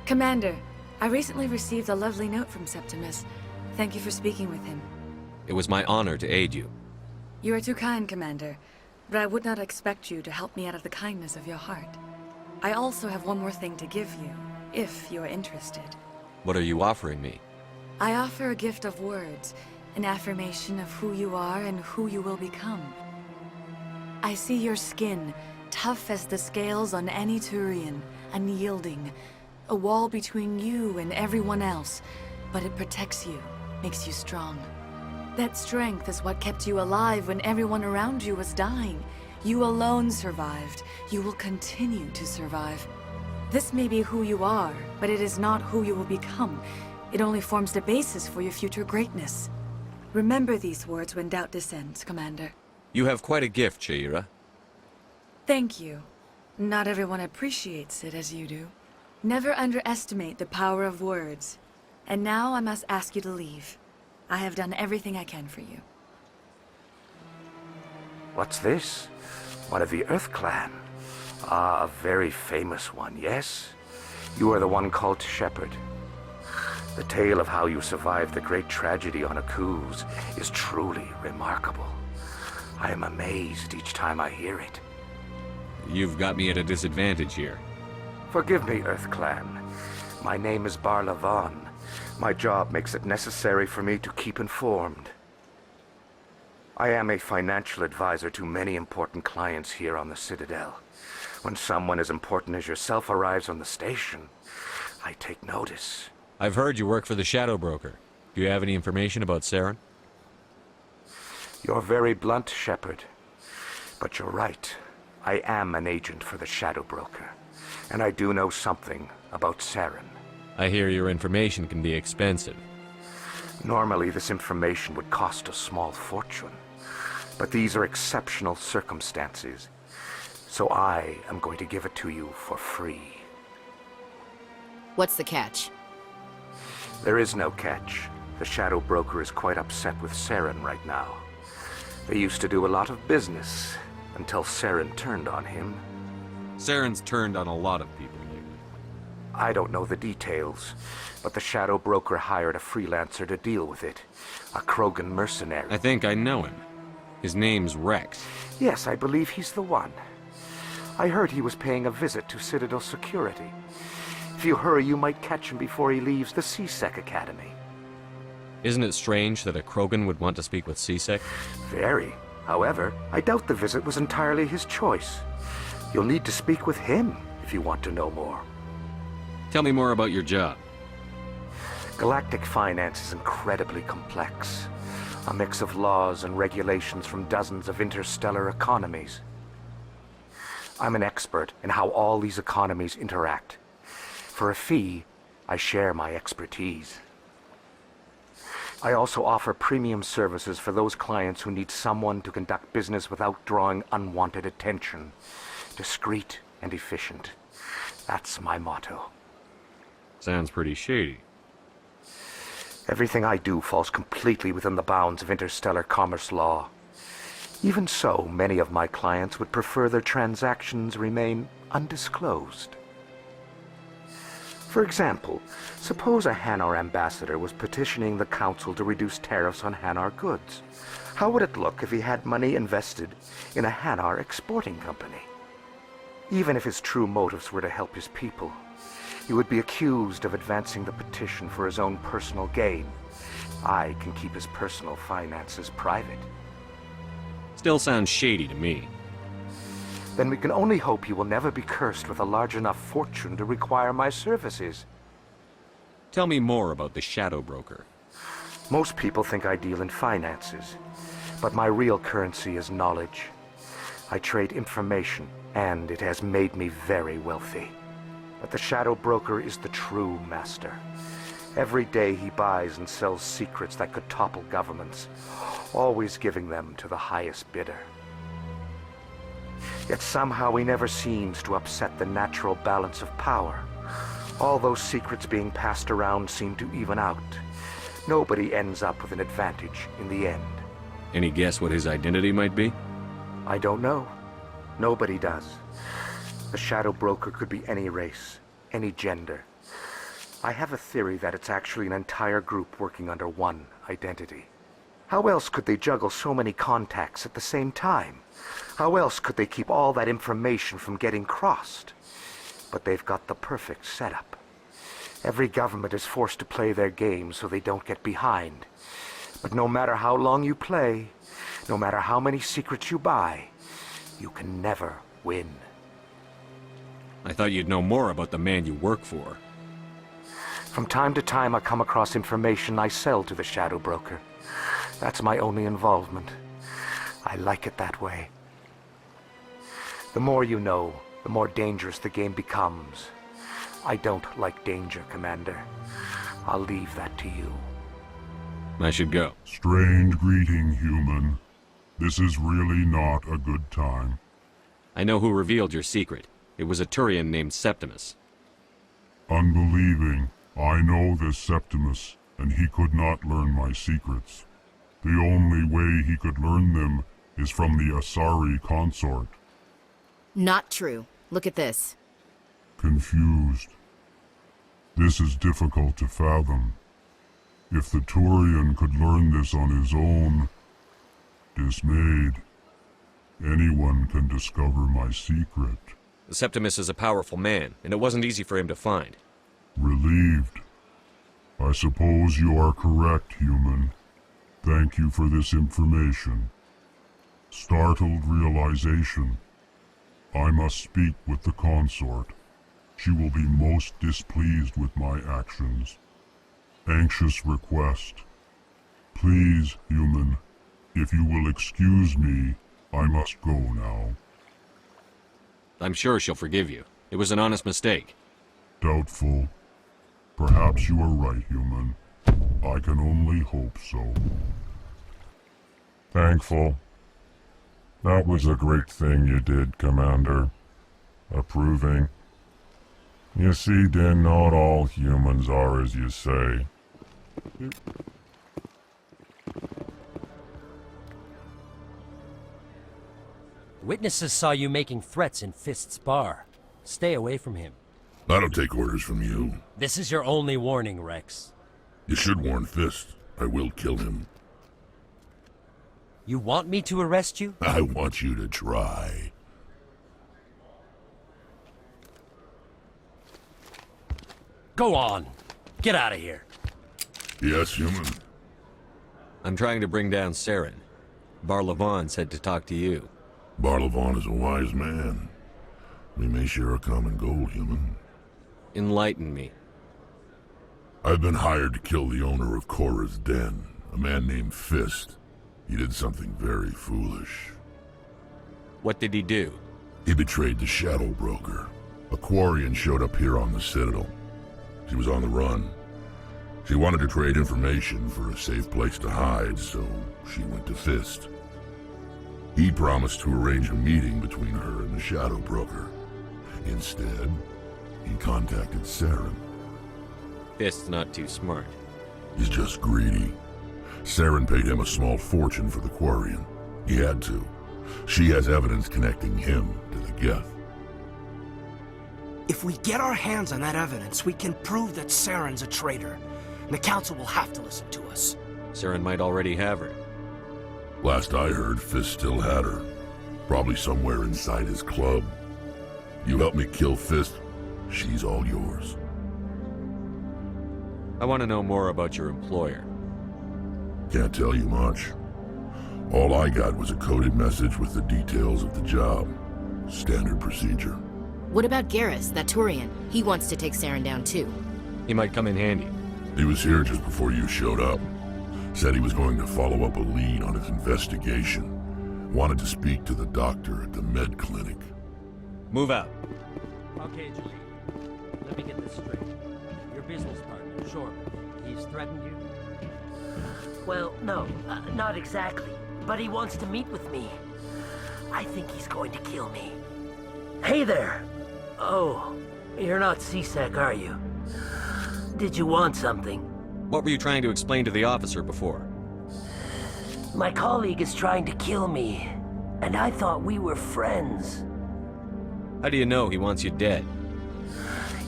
Commander, I recently received a lovely note from Septimus. Thank you for speaking with him. It was my honor to aid you. You are too kind, Commander, but I would not expect you to help me out of the kindness of your heart. I also have one more thing to give you, if you are interested. What are you offering me? I offer a gift of words, an affirmation of who you are and who you will become. I see your skin, tough as the scales on any Turian, unyielding, a wall between you and everyone else, but it protects you, makes you strong. That strength is what kept you alive when everyone around you was dying. You alone survived. You will continue to survive. This may be who you are, but it is not who you will become. It only forms the basis for your future greatness. Remember these words when doubt descends, Commander. You have quite a gift, Sha'ira. Thank you. Not everyone appreciates it as you do. Never underestimate the power of words. And now I must ask you to leave. I have done everything I can for you. What's this? One of the Earth Clan. Ah, a very famous one, yes? You are the one called Shepard. The tale of how you survived the great tragedy on Akuz is truly remarkable. I am amazed each time I hear it. You've got me at a disadvantage here. Forgive me, Earth Clan. My name is Barla Von. My job makes it necessary for me to keep informed. I am a financial advisor to many important clients here on the Citadel. When someone as important as yourself arrives on the station, I take notice. I've heard you work for the Shadow Broker. Do you have any information about Saren? You're very blunt, Shepard. But you're right. I am an agent for the Shadow Broker. And I do know something about Saren. I hear your information can be expensive. Normally, this information would cost a small fortune. But these are exceptional circumstances. So I am going to give it to you for free. What's the catch? There is no catch. The Shadow Broker is quite upset with Saren right now. They used to do a lot of business, until Saren turned on him. Saren's turned on a lot of people lately. I don't know the details, but the Shadow Broker hired a freelancer to deal with it. A Krogan mercenary. I think I know him. His name's Rex. Yes, I believe he's the one. I heard he was paying a visit to Citadel Security. If you hurry, you might catch him before he leaves the C-Sec Academy. Isn't it strange that a Krogan would want to speak with C-Sec? Very. However, I doubt the visit was entirely his choice. You'll need to speak with him if you want to know more. Tell me more about your job. Galactic finance is incredibly complex. A mix of laws and regulations from dozens of interstellar economies. I'm an expert in how all these economies interact. For a fee, I share my expertise. I also offer premium services for those clients who need someone to conduct business without drawing unwanted attention. Discreet and efficient. That's my motto. Sounds pretty shady. Everything I do falls completely within the bounds of interstellar commerce law. Even so, many of my clients would prefer their transactions remain undisclosed. For example, suppose a Hanar ambassador was petitioning the Council to reduce tariffs on Hanar goods. How would it look if he had money invested in a Hanar exporting company? Even if his true motives were to help his people, he would be accused of advancing the petition for his own personal gain. I can keep his personal finances private. Still sounds shady to me. Then we can only hope you will never be cursed with a large enough fortune to require my services. Tell me more about the Shadow Broker. Most people think I deal in finances, but my real currency is knowledge. I trade information, and it has made me very wealthy. But the Shadow Broker is the true master. Every day he buys and sells secrets that could topple governments, always giving them to the highest bidder. Yet somehow he never seems to upset the natural balance of power. All those secrets being passed around seem to even out. Nobody ends up with an advantage in the end. Any guess what his identity might be? I don't know. Nobody does. The Shadow Broker could be any race, any gender. I have a theory that it's actually an entire group working under one identity. How else could they juggle so many contacts at the same time? How else could they keep all that information from getting crossed? But they've got the perfect setup. Every government is forced to play their game so they don't get behind. But no matter how long you play, no matter how many secrets you buy, you can never win. I thought you'd know more about the man you work for. From time to time I come across information I sell to the Shadow Broker. That's my only involvement. I like it that way. The more you know, the more dangerous the game becomes. I don't like danger, Commander. I'll leave that to you. I should go. Strange greeting, human. This is really not a good time. I know who revealed your secret. It was a Turian named Septimus. Unbelieving, I know this Septimus, and he could not learn my secrets. The only way he could learn them is from the Asari consort. Not true. Look at this. Confused. This is difficult to fathom. If the Turian could learn this on his own, dismayed, anyone can discover my secret. Septimus is a powerful man, and it wasn't easy for him to find. Relieved. I suppose you are correct, human. Thank you for this information. Startled realization. I must speak with the consort. She will be most displeased with my actions. Anxious request. Please, human, if you will excuse me, I must go now. I'm sure she'll forgive you. It was an honest mistake. Doubtful. Perhaps you are right, human. I can only hope so. Thankful. That was a great thing you did, Commander. Approving. You see, Din, not all humans are as you say. Witnesses saw you making threats in Fist's bar. Stay away from him. I don't take orders from you. This is your only warning, Rex. You should warn Fist. I will kill him. You want me to arrest you? I want you to try. Go on. Get out of here. Yes, human. I'm trying to bring down Saren. Barlavon said to talk to you. Barlavon is a wise man. We may share a common goal, human. Enlighten me. I've been hired to kill the owner of Korra's Den, a man named Fist. He did something very foolish. What did he do? He betrayed the Shadow Broker. A Quarian showed up here on the Citadel. She was on the run. She wanted to trade information for a safe place to hide, so she went to Fist. He promised to arrange a meeting between her and the Shadow Broker. Instead, he contacted Saren. Fist's not too smart. He's just greedy. Saren paid him a small fortune for the Quarian. He had to. She has evidence connecting him to the Geth. If we get our hands on that evidence, we can prove that Saren's a traitor. And the Council will have to listen to us. Saren might already have her. Last I heard, Fist still had her. Probably somewhere inside his club. You help me kill Fist, she's all yours. I want to know more about your employer. Can't tell you much. All I got was a coded message with the details of the job. Standard procedure. What about Garrus, that Turian? He wants to take Saren down too. He might come in handy. He was here just before you showed up. Said he was going to follow up a lead on his investigation. Wanted to speak to the doctor at the med clinic. Move out. Okay, Julie. Let me get this straight. Your business partner, Shorman, he's threatened you? Well, no, not exactly. But he wants to meet with me. I think he's going to kill me. Hey there! Oh, you're not C-Sec, are you? Did you want something? What were you trying to explain to the officer before? My colleague is trying to kill me, and I thought we were friends. How do you know he wants you dead?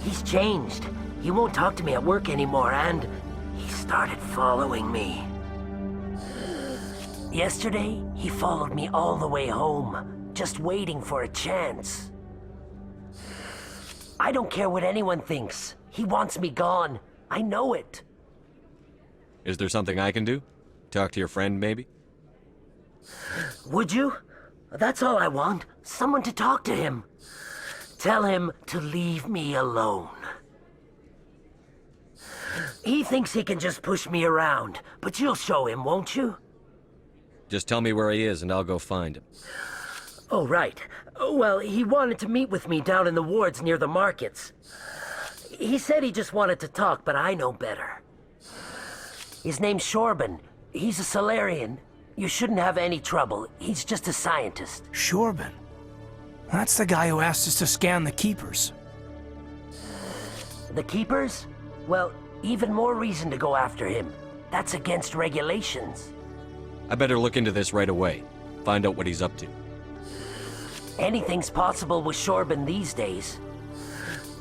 He's changed. He won't talk to me at work anymore, and he started following me. Yesterday, he followed me all the way home, just waiting for a chance. I don't care what anyone thinks. He wants me gone. I know it. Is there something I can do? Talk to your friend, maybe? Would you? That's all I want. Someone to talk to him. Tell him to leave me alone. He thinks he can just push me around, but you'll show him, won't you? Just tell me where he is and I'll go find him. Oh, right. Well, he wanted to meet with me down in the wards near the markets. He said he just wanted to talk, but I know better. His name's Shorban. He's a Solarian. You shouldn't have any trouble. He's just a scientist. Shorban? That's the guy who asked us to scan the Keepers. The Keepers? Well, even more reason to go after him. That's against regulations. I better look into this right away. Find out what he's up to. Anything's possible with Shorban these days.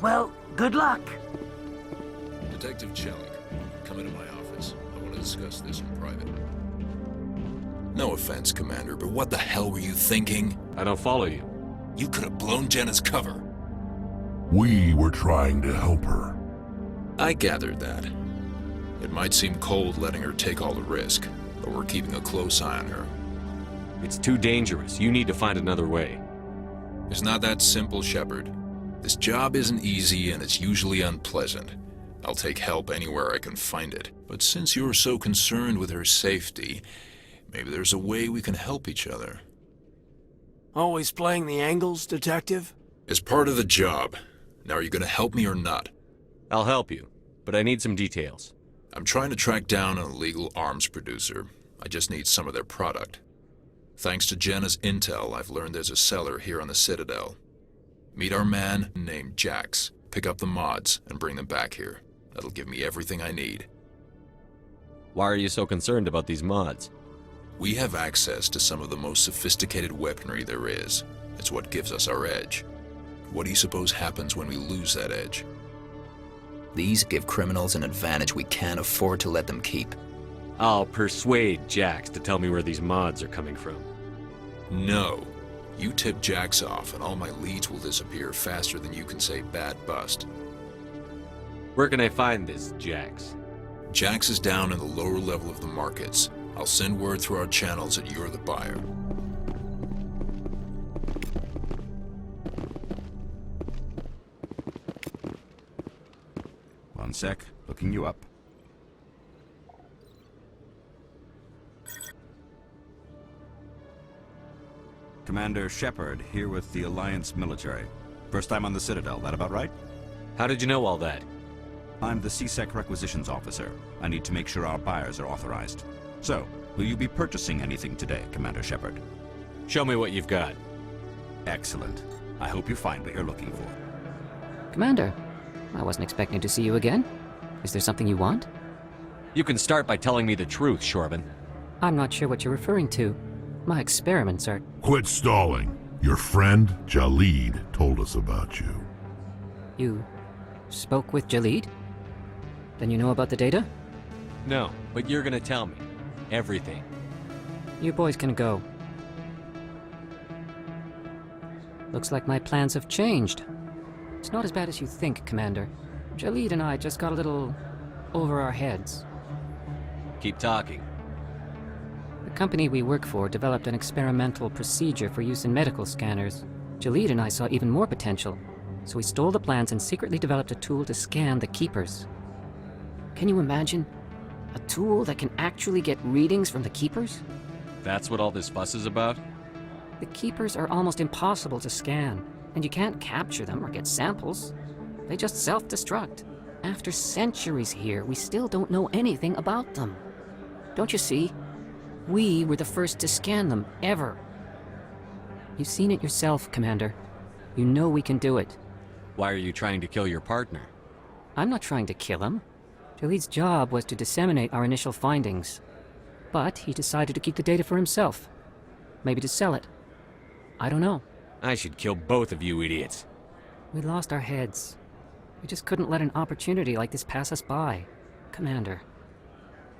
Well, good luck. Detective Jellick, come into my office. I want to discuss this in private. No offense, Commander, but what the hell were you thinking? I don't follow you. You could have blown Jenna's cover. We were trying to help her. I gathered that. It might seem cold letting her take all the risk, but we're keeping a close eye on her. It's too dangerous. You need to find another way. It's not that simple, Shepard. This job isn't easy and it's usually unpleasant. I'll take help anywhere I can find it. But since you're so concerned with her safety, maybe there's a way we can help each other. Always playing the angles, Detective? It's part of the job. Now are you gonna help me or not? I'll help you, but I need some details. I'm trying to track down an illegal arms producer. I just need some of their product. Thanks to Jenna's intel, I've learned there's a seller here on the Citadel. Meet our man named Jax. Pick up the mods and bring them back here. That'll give me everything I need. Why are you so concerned about these mods? We have access to some of the most sophisticated weaponry there is. It's what gives us our edge. What do you suppose happens when we lose that edge? These give criminals an advantage we can't afford to let them keep. I'll persuade Jax to tell me where these mods are coming from. No. You tip Jax off and all my leads will disappear faster than you can say bad bust. Where can I find this Jax? Jax is down in the lower level of the markets. I'll send word through our channels that you're the buyer. One sec, looking you up. Commander Shepard, here with the Alliance military. First time on the Citadel, that about right? How did you know all that? I'm the CSEC requisitions officer. I need to make sure our buyers are authorized. So, will you be purchasing anything today, Commander Shepard? Show me what you've got. Excellent. I hope you find what you're looking for. Commander, I wasn't expecting to see you again. Is there something you want? You can start by telling me the truth, Shorban. I'm not sure what you're referring to. My experiments are... Quit stalling. Your friend, Jalid, told us about you. You spoke with Jalid? Then you know about the data? No, but you're gonna tell me. Everything. You boys can go. Looks like my plans have changed. It's not as bad as you think, Commander. Jalid and I just got a little over our heads. Keep talking. The company we work for developed an experimental procedure for use in medical scanners. Jalid and I saw even more potential, so we stole the plans and secretly developed a tool to scan the Keepers. Can you imagine? A tool that can actually get readings from the Keepers? That's what all this fuss is about? The Keepers are almost impossible to scan, and you can't capture them or get samples. They just self-destruct. After centuries here, we still don't know anything about them. Don't you see? We were the first to scan them, ever. You've seen it yourself, Commander. You know we can do it. Why are you trying to kill your partner? I'm not trying to kill him. Jalid's job was to disseminate our initial findings. But he decided to keep the data for himself. Maybe to sell it. I don't know. I should kill both of you idiots. We lost our heads. We just couldn't let an opportunity like this pass us by. Commander,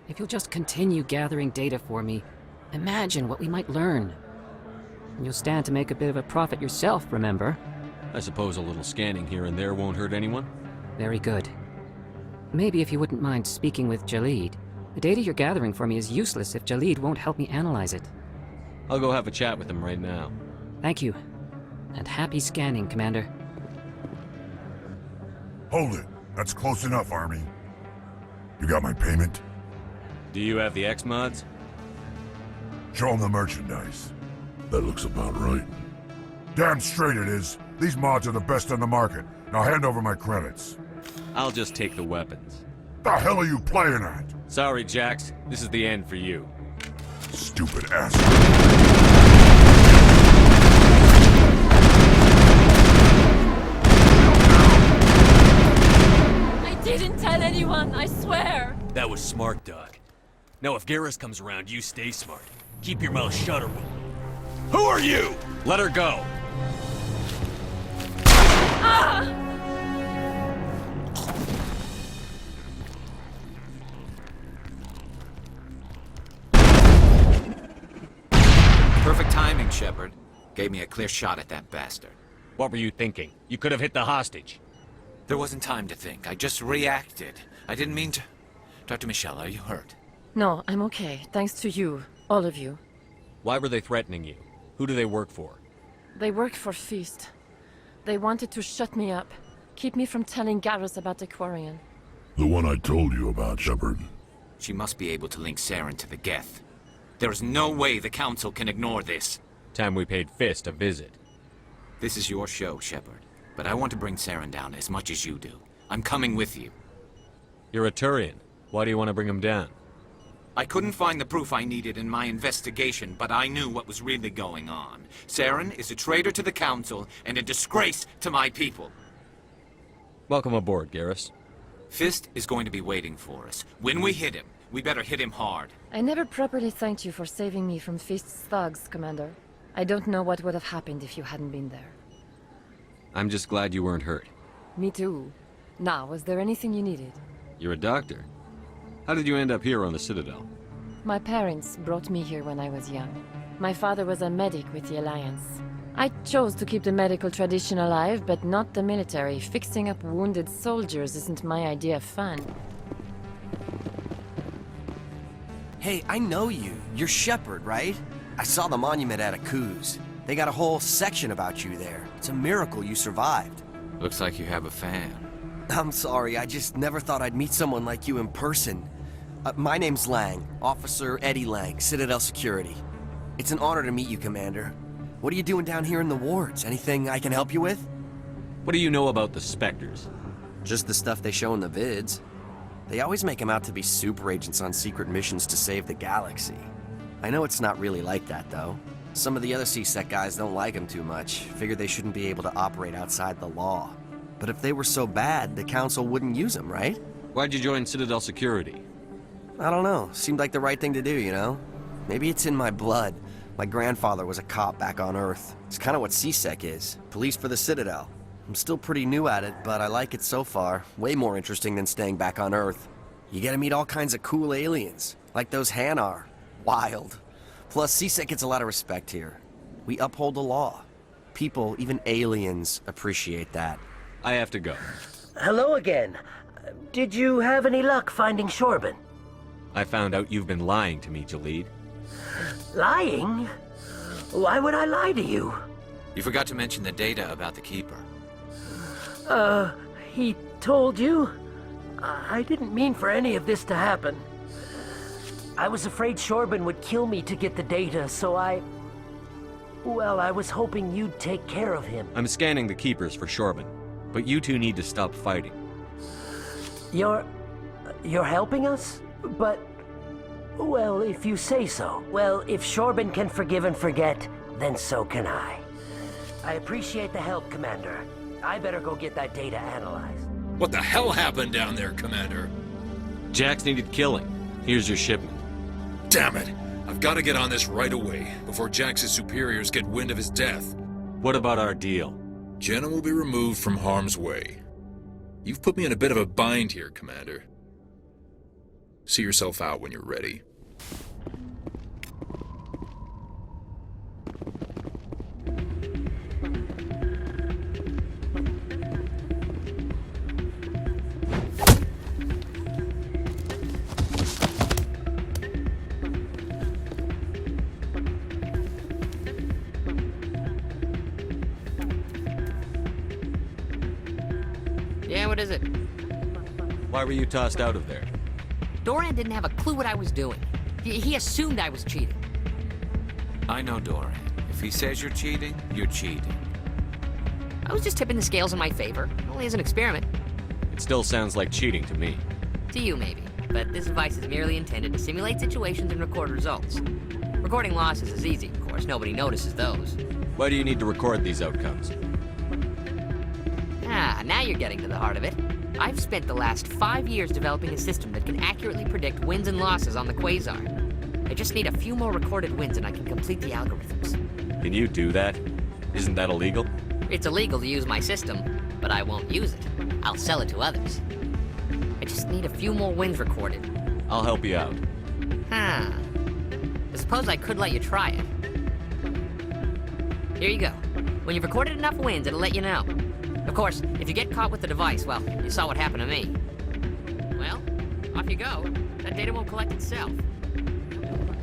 if you'll just continue gathering data for me, imagine what we might learn. And you'll stand to make a bit of a profit yourself, remember? I suppose a little scanning here and there won't hurt anyone? Very good. Maybe if you wouldn't mind speaking with Jalid. The data you're gathering for me is useless if Jalid won't help me analyze it. I'll go have a chat with him right now. Thank you. And happy scanning, Commander. Hold it. That's close enough, Army. You got my payment? Do you have the X-Mods? Show them the merchandise. That looks about right. Damn straight it is. These mods are the best on the market. Now hand over my credits. I'll just take the weapons. The hell are you playing at? Sorry, Jax. This is the end for you. Stupid ass. I didn't tell anyone, I swear! That was smart, Doug. Now if Garrus comes around, you stay smart. Keep your mouth shut or Who are you? Let her go. Ah! Perfect timing, Shepard. Gave me a clear shot at that bastard. What were you thinking? You could have hit the hostage. There wasn't time to think. I just reacted. I didn't mean to... Dr. Michelle, are you hurt? No, I'm okay, thanks to you, all of you. Why were they threatening you? Who do they work for? They work for Feast. They wanted to shut me up, keep me from telling Garrus about the Quarian. The one I told you about, Shepard. She must be able to link Saren to the Geth. There is no way the Council can ignore this. Time we paid Fist a visit. This is your show, Shepard. But I want to bring Saren down as much as you do. I'm coming with you. You're a Turian. Why do you want to bring him down? I couldn't find the proof I needed in my investigation, but I knew what was really going on. Saren is a traitor to the Council and a disgrace to my people. Welcome aboard, Garrus. Fist is going to be waiting for us. When we hit him, we better hit him hard. I never properly thanked you for saving me from Feast's thugs, Commander. I don't know what would have happened if you hadn't been there. I'm just glad you weren't hurt. Me too. Now, was there anything you needed? You're a doctor. How did you end up here on the Citadel? My parents brought me here when I was young. My father was a medic with the Alliance. I chose to keep the medical tradition alive, but not the military. Fixing up wounded soldiers isn't my idea of fun. Hey, I know you. You're Shepard, right? I saw the monument at Akuz. They got a whole section about you there. It's a miracle you survived. Looks like you have a fan. I'm sorry, I just never thought I'd meet someone like you in person. My name's Lang, Officer Eddie Lang, Citadel Security. It's an honor to meet you, Commander. What are you doing down here in the wards? Anything I can help you with? What do you know about the Spectres? Just the stuff they show in the vids. They always make them out to be super agents on secret missions to save the galaxy. I know it's not really like that, though. Some of the other CSEC guys don't like them too much, figure they shouldn't be able to operate outside the law. But if they were so bad, the Council wouldn't use them, right? Why'd you join Citadel Security? I don't know. Seemed like the right thing to do, you know? Maybe it's in my blood. My grandfather was a cop back on Earth. It's kind of what CSEC is. Police for the Citadel. I'm still pretty new at it, but I like it so far. Way more interesting than staying back on Earth. You get to meet all kinds of cool aliens, like those Hanar. Wild. Plus, CSEC gets a lot of respect here. We uphold the law. People, even aliens, appreciate that. I have to go. Hello again. Did you have any luck finding Shorban? I found out you've been lying to me, Jalid. Lying? Why would I lie to you? You forgot to mention the data about the Keeper. He told you? I didn't mean for any of this to happen. I was afraid Shorban would kill me to get the data, so well, I was hoping you'd take care of him. I'm scanning the Keepers for Shorban, but you two need to stop fighting. You're helping us? But, well, if you say so. Well, if Shorban can forgive and forget, then so can I. I appreciate the help, Commander. I better go get that data analyzed. What the hell happened down there, Commander? Jax needed killing. Here's your shipment. Damn it! I've got to get on this right away, before Jax's superiors get wind of his death. What about our deal? Jenna will be removed from harm's way. You've put me in a bit of a bind here, Commander. See yourself out when you're ready. Yeah, what is it? Why were you tossed out of there? Doran didn't have a clue what I was doing. He assumed I was cheating. I know Doran. If he says you're cheating, you're cheating. I was just tipping the scales in my favor, only as an experiment. It still sounds like cheating to me. To you, maybe. But this device is merely intended to simulate situations and record results. Recording losses is easy, of course. Nobody notices those. Why do you need to record these outcomes? Ah, now you're getting to the heart of it. I've spent the last 5 years developing a system that can accurately predict wins and losses on the Quasar. I just need a few more recorded wins and I can complete the algorithms. Can you do that? Isn't that illegal? It's illegal to use my system, but I won't use it. I'll sell it to others. I just need a few more wins recorded. I'll help you out. Huh. I suppose I could let you try it. Here you go. When you've recorded enough wins, it'll let you know. Of course, if you get caught with the device, well, you saw what happened to me. Well, off you go. That data won't collect itself.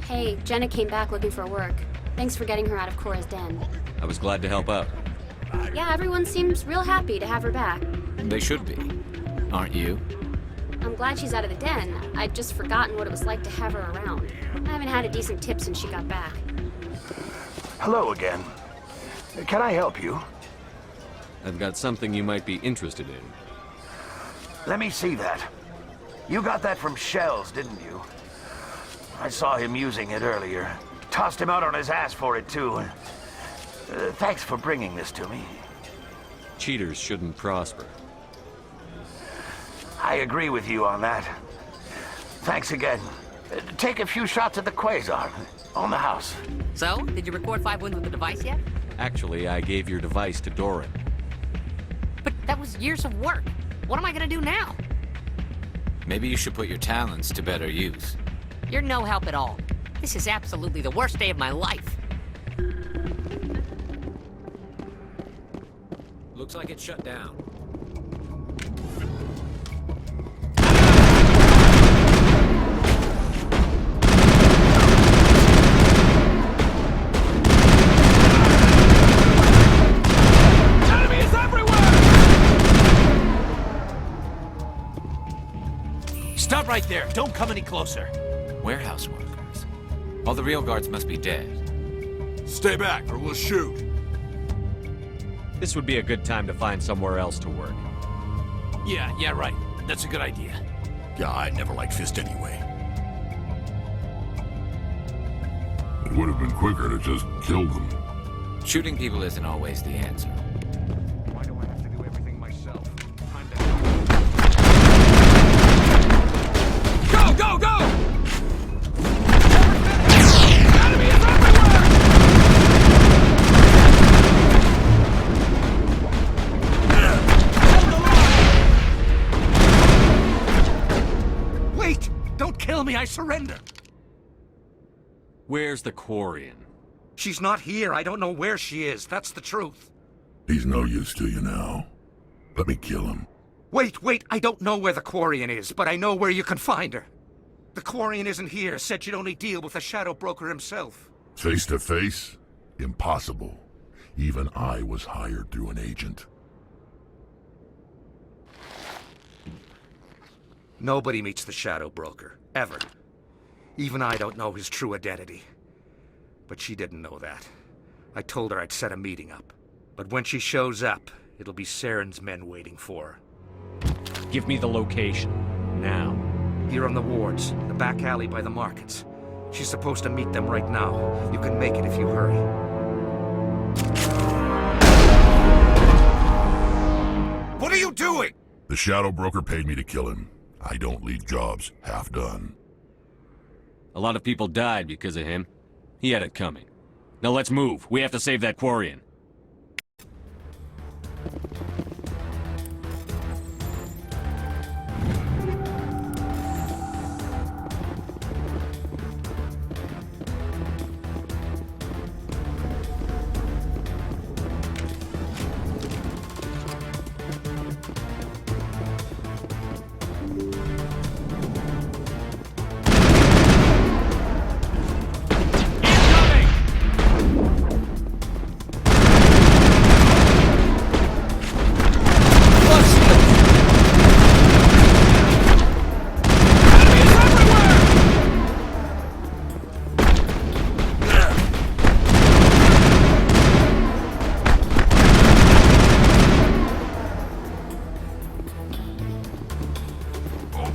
Hey, Jenna came back looking for work. Thanks for getting her out of Cora's den. I was glad to help out. Yeah, everyone seems real happy to have her back. They should be. Aren't you? I'm glad she's out of the den. I'd just forgotten what it was like to have her around. I haven't had a decent tip since she got back. Hello again. Can I help you? I've got something you might be interested in. Let me see that. You got that from Shells, didn't you? I saw him using it earlier. Tossed him out on his ass for it, too. Thanks for bringing this to me. Cheaters shouldn't prosper. I agree with you on that. Thanks again. Take a few shots at the Quasar. On the house. So, did you record 5 wins with the device yet? Actually, I gave your device to Doran. But that was years of work. What am I gonna do now? Maybe you should put your talents to better use. You're no help at all. This is absolutely the worst day of my life. Looks like it's shut down. Stop right there. Don't come any closer. Warehouse workers. All the real guards must be dead. Stay back or we'll shoot. This would be a good time to find somewhere else to work. Yeah, right. That's a good idea. Yeah, I never liked Fist anyway. It would have been quicker to just kill them. Shooting people isn't always the answer. Why do I have to do everything myself? Go, go, go! Enemy is everywhere! Wait! Don't kill me, I surrender! Where's the Quarian? She's not here. I don't know where she is. That's the truth. He's no use to you now. Let me kill him. Wait, I don't know where the Quarian is, but I know where you can find her. The Quarian isn't here. Said she'd only deal with the Shadow Broker himself. Face to face? Impossible. Even I was hired through an agent. Nobody meets the Shadow Broker. Ever. Even I don't know his true identity. But she didn't know that. I told her I'd set a meeting up. But when she shows up, it'll be Saren's men waiting for her. Give me the location. Now. Here on the wards, the back alley by the markets. She's supposed to meet them right now. You can make it if you hurry. What are you doing? The Shadow Broker paid me to kill him. I don't leave jobs half done. A lot of people died because of him. He had it coming. Now let's move. We have to save that Quarian.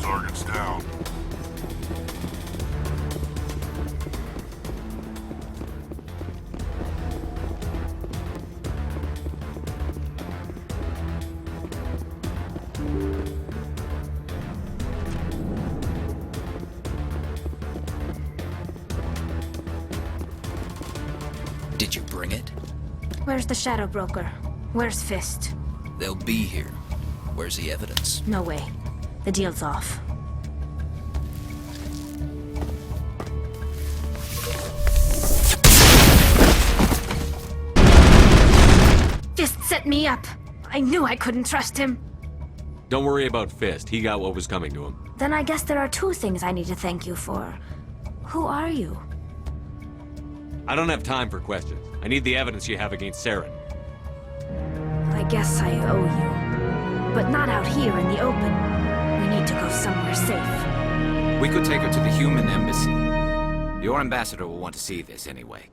target's down. Did you bring it? Where's the Shadow Broker? Where's Fist? They'll be here. Where's the evidence? No way. The deal's off. Fist set me up. I knew I couldn't trust him. Don't worry about Fist. He got what was coming to him. Then I guess there are two things I need to thank you for. Who are you? I don't have time for questions. I need the evidence you have against Saren. I guess I owe you. But not out here in the open. We need to go somewhere safe. We could take her to the human embassy. Your ambassador will want to see this anyway.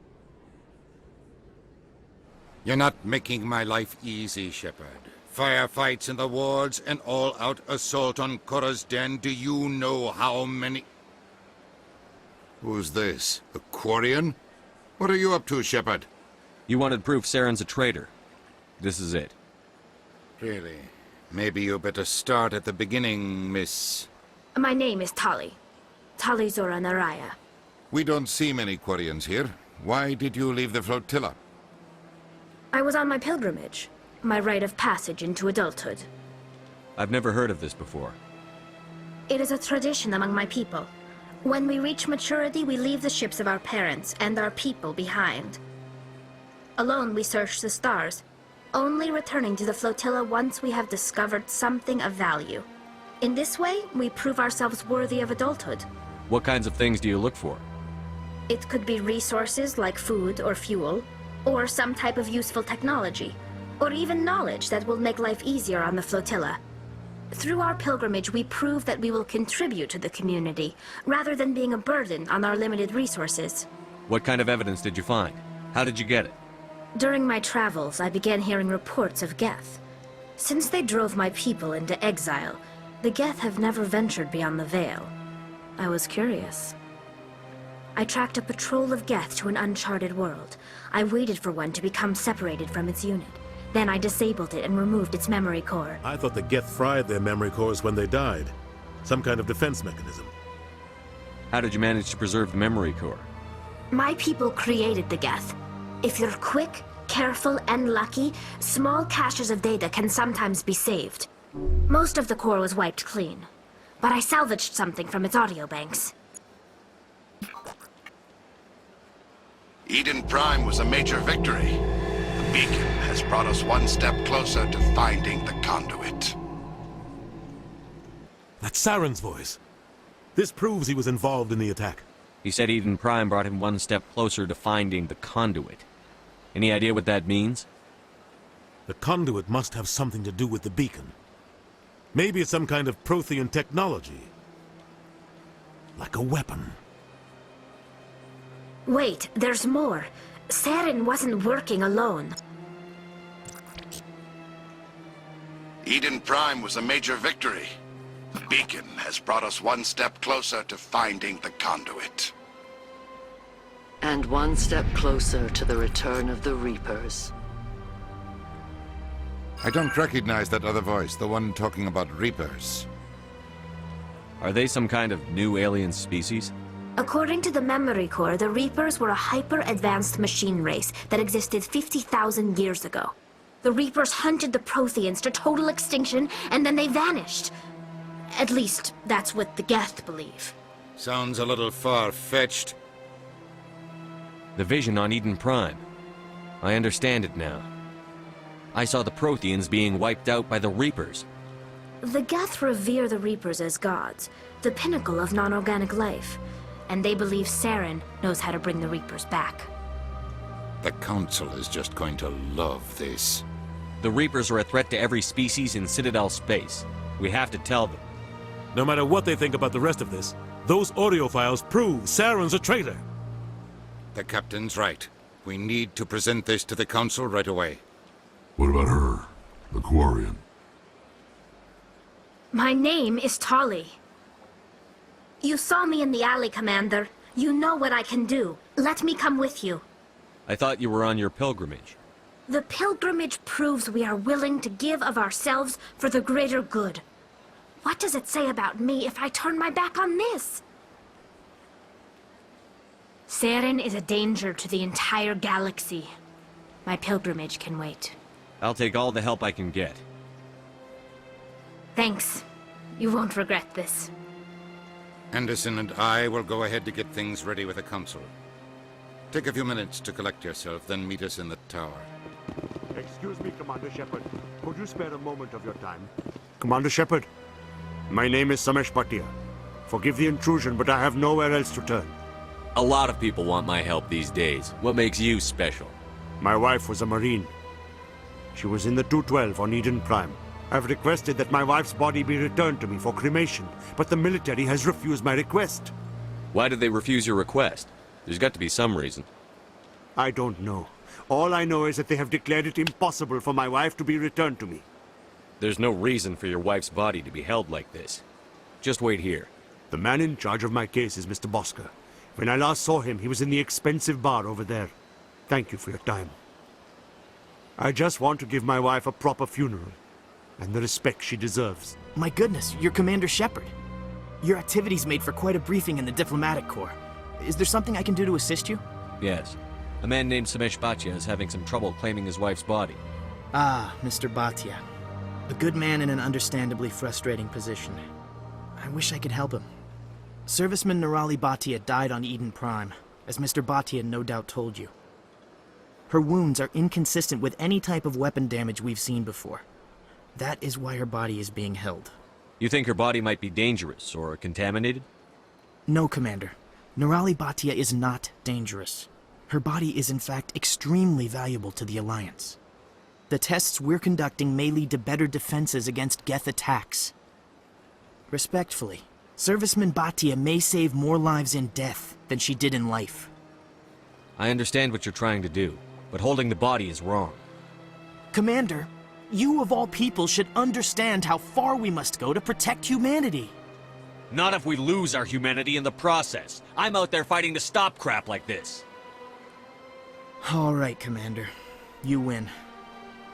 You're not making my life easy, Shepard. Firefights in the wards, an all-out assault on Korra's den. Do you know how many... Who's this? The Quarian? What are you up to, Shepard? You wanted proof Saren's a traitor. This is it. Really? Maybe you better start at the beginning, miss. My name is Tali. Tali Zora Naraya. We don't see many Quarians here. Why did you leave the flotilla? I was on my pilgrimage. My rite of passage into adulthood. I've never heard of this before. It is a tradition among my people. When we reach maturity, we leave the ships of our parents and our people behind. Alone, we search the stars, only returning to the flotilla once we have discovered something of value. In this way, we prove ourselves worthy of adulthood. What kinds of things do you look for? It could be resources like food or fuel, or some type of useful technology, or even knowledge that will make life easier on the flotilla. Through our pilgrimage, we prove that we will contribute to the community, rather than being a burden on our limited resources. What kind of evidence did you find? How did you get it? During my travels, I began hearing reports of Geth. Since they drove my people into exile, the Geth have never ventured beyond the Veil. I was curious. I tracked a patrol of Geth to an uncharted world. I waited for one to become separated from its unit. Then I disabled it and removed its memory core. I thought the Geth fried their memory cores when they died. Some kind of defense mechanism. How did you manage to preserve the memory core? My people created the Geth. If you're quick, careful, and lucky, small caches of data can sometimes be saved. Most of the core was wiped clean, but I salvaged something from its audio banks. Eden Prime was a major victory. The beacon has brought us one step closer to finding the conduit. That's Saren's voice. This proves he was involved in the attack. He said Eden Prime brought him one step closer to finding the conduit. Any idea what that means? The conduit must have something to do with the beacon. Maybe it's some kind of Prothean technology. Like a weapon. Wait, there's more. Saren wasn't working alone. Eden Prime was a major victory. The beacon has brought us one step closer to finding the conduit. And one step closer to the return of the Reapers. I don't recognize that other voice, the one talking about Reapers. Are they some kind of new alien species? According to the memory core, the Reapers were a hyper-advanced machine race that existed 50,000 years ago. The Reapers hunted the Protheans to total extinction, and then they vanished. At least, that's what the Geth believe. Sounds a little far-fetched. The vision on Eden Prime. I understand it now. I saw the Protheans being wiped out by the Reapers. The Geth revere the Reapers as gods, the pinnacle of non-organic life. And they believe Saren knows how to bring the Reapers back. The Council is just going to love this. The Reapers are a threat to every species in Citadel space. We have to tell them. No matter what they think about the rest of this, those audio files prove Saren's a traitor. The Captain's right. We need to present this to the Council right away. What about her? The Quarian? My name is Tali. You saw me in the alley, Commander. You know what I can do. Let me come with you. I thought you were on your pilgrimage. The pilgrimage proves we are willing to give of ourselves for the greater good. What does it say about me if I turn my back on this? Saren is a danger to the entire galaxy. My pilgrimage can wait. I'll take all the help I can get. Thanks. You won't regret this. Anderson and I will go ahead to get things ready with the Council. Take a few minutes to collect yourself, then meet us in the tower. Excuse me, Commander Shepard. Could you spare a moment of your time? Commander Shepard, my name is Samesh Bhatia. Forgive the intrusion, but I have nowhere else to turn. A lot of people want my help these days. What makes you special? My wife was a Marine. She was in the 212 on Eden Prime. I've requested that my wife's body be returned to me for cremation, but the military has refused my request. Why did they refuse your request? There's got to be some reason. I don't know. All I know is that they have declared it impossible for my wife to be returned to me. There's no reason for your wife's body to be held like this. Just wait here. The man in charge of my case is Mr. Bosker. When I last saw him, he was in the expensive bar over there. Thank you for your time. I just want to give my wife a proper funeral, and the respect she deserves. My goodness, you're Commander Shepard. Your activities made for quite a briefing in the Diplomatic Corps. Is there something I can do to assist you? Yes. A man named Samesh Bhatia is having some trouble claiming his wife's body. Ah, Mr. Bhatia. A good man in an understandably frustrating position. I wish I could help him. Serviceman Nirali Bhatia died on Eden Prime, as Mr. Bhatia no doubt told you. Her wounds are inconsistent with any type of weapon damage we've seen before. That is why her body is being held. You think her body might be dangerous or contaminated? No, Commander. Nirali Bhatia is not dangerous. Her body is in fact extremely valuable to the Alliance. The tests we're conducting may lead to better defenses against Geth attacks. Respectfully, Serviceman Bhatia may save more lives in death than she did in life. I understand what you're trying to do, but holding the body is wrong. Commander, you of all people should understand how far we must go to protect humanity. Not if we lose our humanity in the process. I'm out there fighting to stop crap like this. All right, Commander. You win.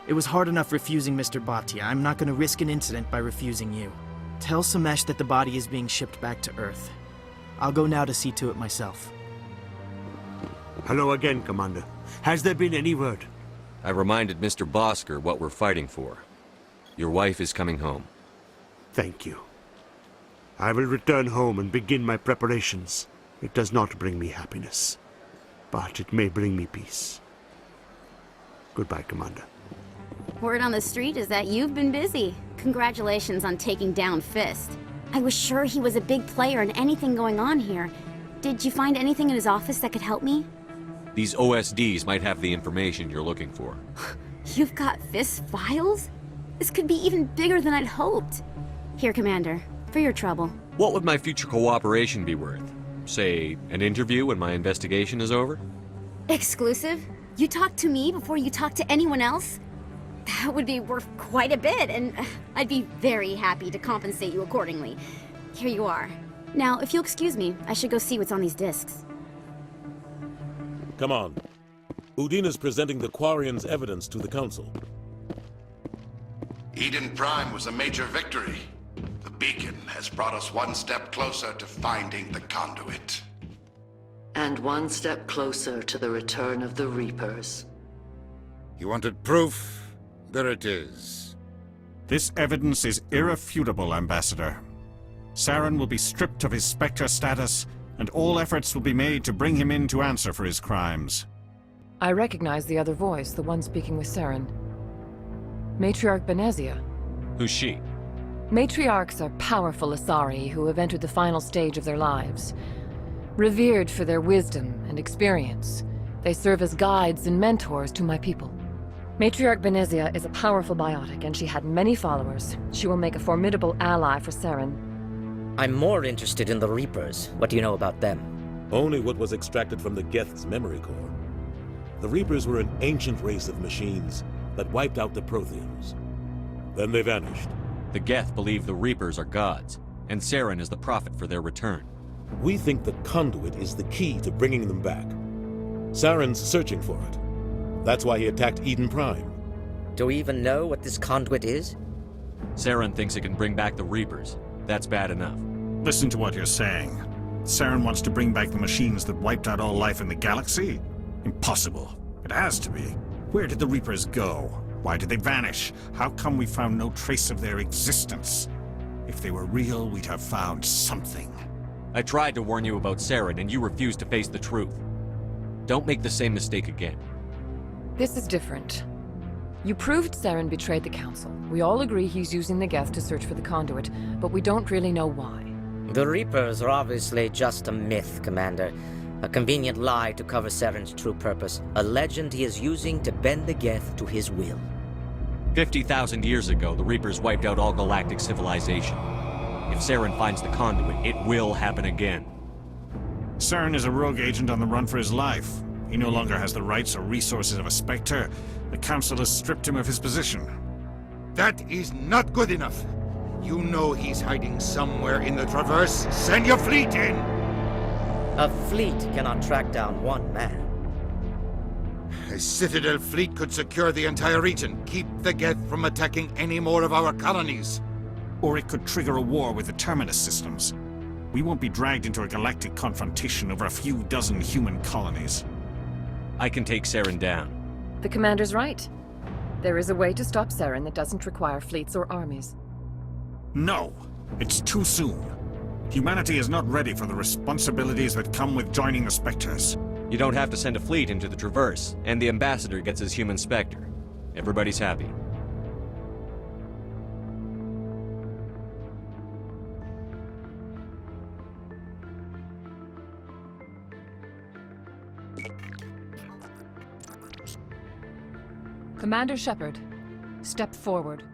It was hard enough refusing Mr. Bhatia. I'm not going to risk an incident by refusing you. Tell Samesh that the body is being shipped back to Earth. I'll go now to see to it myself. Hello again, Commander. Has there been any word? I reminded Mr. Bosker what we're fighting for. Your wife is coming home. Thank you. I will return home and begin my preparations. It does not bring me happiness, but it may bring me peace. Goodbye, Commander. Word on the street is that you've been busy. Congratulations on taking down Fist. I was sure he was a big player in anything going on here. Did you find anything in his office that could help me? These OSDs might have the information you're looking for. You've got Fist's files? This could be even bigger than I'd hoped. Here, Commander, for your trouble. What would my future cooperation be worth? Say, an interview when my investigation is over? Exclusive? You talk to me before you talk to anyone else? That would be worth quite a bit, and I'd be very happy to compensate you accordingly. Here you are. Now, if you'll excuse me, I should go see what's on these discs. Come on. Udine is presenting the Quarians' evidence to the Council. Eden Prime was a major victory. The beacon has brought us one step closer to finding the conduit. And one step closer to the return of the Reapers. You wanted proof? There it is. This evidence is irrefutable, Ambassador. Saren will be stripped of his Spectre status, and all efforts will be made to bring him in to answer for his crimes. I recognize the other voice, the one speaking with Saren. Matriarch Benezia. Who's she? Matriarchs are powerful Asari who have entered the final stage of their lives. Revered for their wisdom and experience, they serve as guides and mentors to my people. Matriarch Benezia is a powerful biotic, and she had many followers. She will make a formidable ally for Saren. I'm more interested in the Reapers. What do you know about them? Only what was extracted from the Geth's memory core. The Reapers were an ancient race of machines that wiped out the Protheans. Then they vanished. The Geth believe the Reapers are gods, and Saren is the prophet for their return. We think the conduit is the key to bringing them back. Saren's searching for it. That's why he attacked Eden Prime. Do we even know what this conduit is? Saren thinks it can bring back the Reapers. That's bad enough. Listen to what you're saying. Saren wants to bring back the machines that wiped out all life in the galaxy? Impossible. It has to be. Where did the Reapers go? Why did they vanish? How come we found no trace of their existence? If they were real, we'd have found something. I tried to warn you about Saren, and you refused to face the truth. Don't make the same mistake again. This is different. You proved Saren betrayed the Council. We all agree he's using the Geth to search for the conduit, but we don't really know why. The Reapers are obviously just a myth, Commander. A convenient lie to cover Saren's true purpose. A legend he is using to bend the Geth to his will. 50,000 years ago, the Reapers wiped out all galactic civilization. If Saren finds the conduit, it will happen again. Saren is a rogue agent on the run for his life. He no longer has the rights or resources of a Spectre. The Council has stripped him of his position. That is not good enough. You know he's hiding somewhere in the Traverse. Send your fleet in! A fleet cannot track down one man. A Citadel fleet could secure the entire region, keep the Geth from attacking any more of our colonies. Or it could trigger a war with the Terminus systems. We won't be dragged into a galactic confrontation over a few dozen human colonies. I can take Saren down. The Commander's right. There is a way to stop Saren that doesn't require fleets or armies. No! It's too soon. Humanity is not ready for the responsibilities that come with joining the Spectres. You don't have to send a fleet into the Traverse, and the Ambassador gets his human Spectre. Everybody's happy. Commander Shepard, step forward.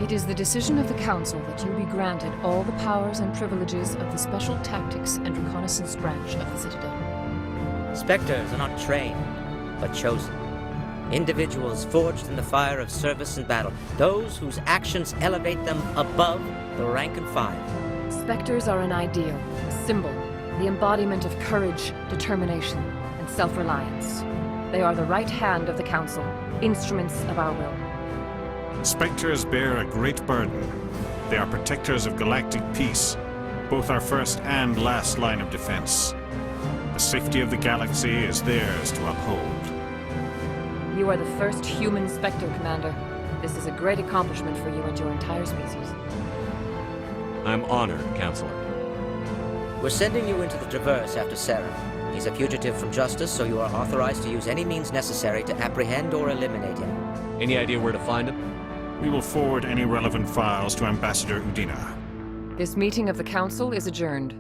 It is the decision of the Council that you be granted all the powers and privileges of the Special Tactics and Reconnaissance branch of the Citadel. Spectres are not trained, but chosen. Individuals forged in the fire of service and battle. Those whose actions elevate them above the rank and file. Spectres are an ideal, a symbol, the embodiment of courage, determination, and self-reliance. They are the right hand of the Council, instruments of our will. Spectres bear a great burden. They are protectors of galactic peace, both our first and last line of defense. The safety of the galaxy is theirs to uphold. You are the first human Spectre, Commander. This is a great accomplishment for you and your entire species. I'm honored, Counselor. We're sending you into the Traverse after Saren. He's a fugitive from justice, so you are authorized to use any means necessary to apprehend or eliminate him. Any idea where to find him? We will forward any relevant files to Ambassador Udina. This meeting of the Council is adjourned.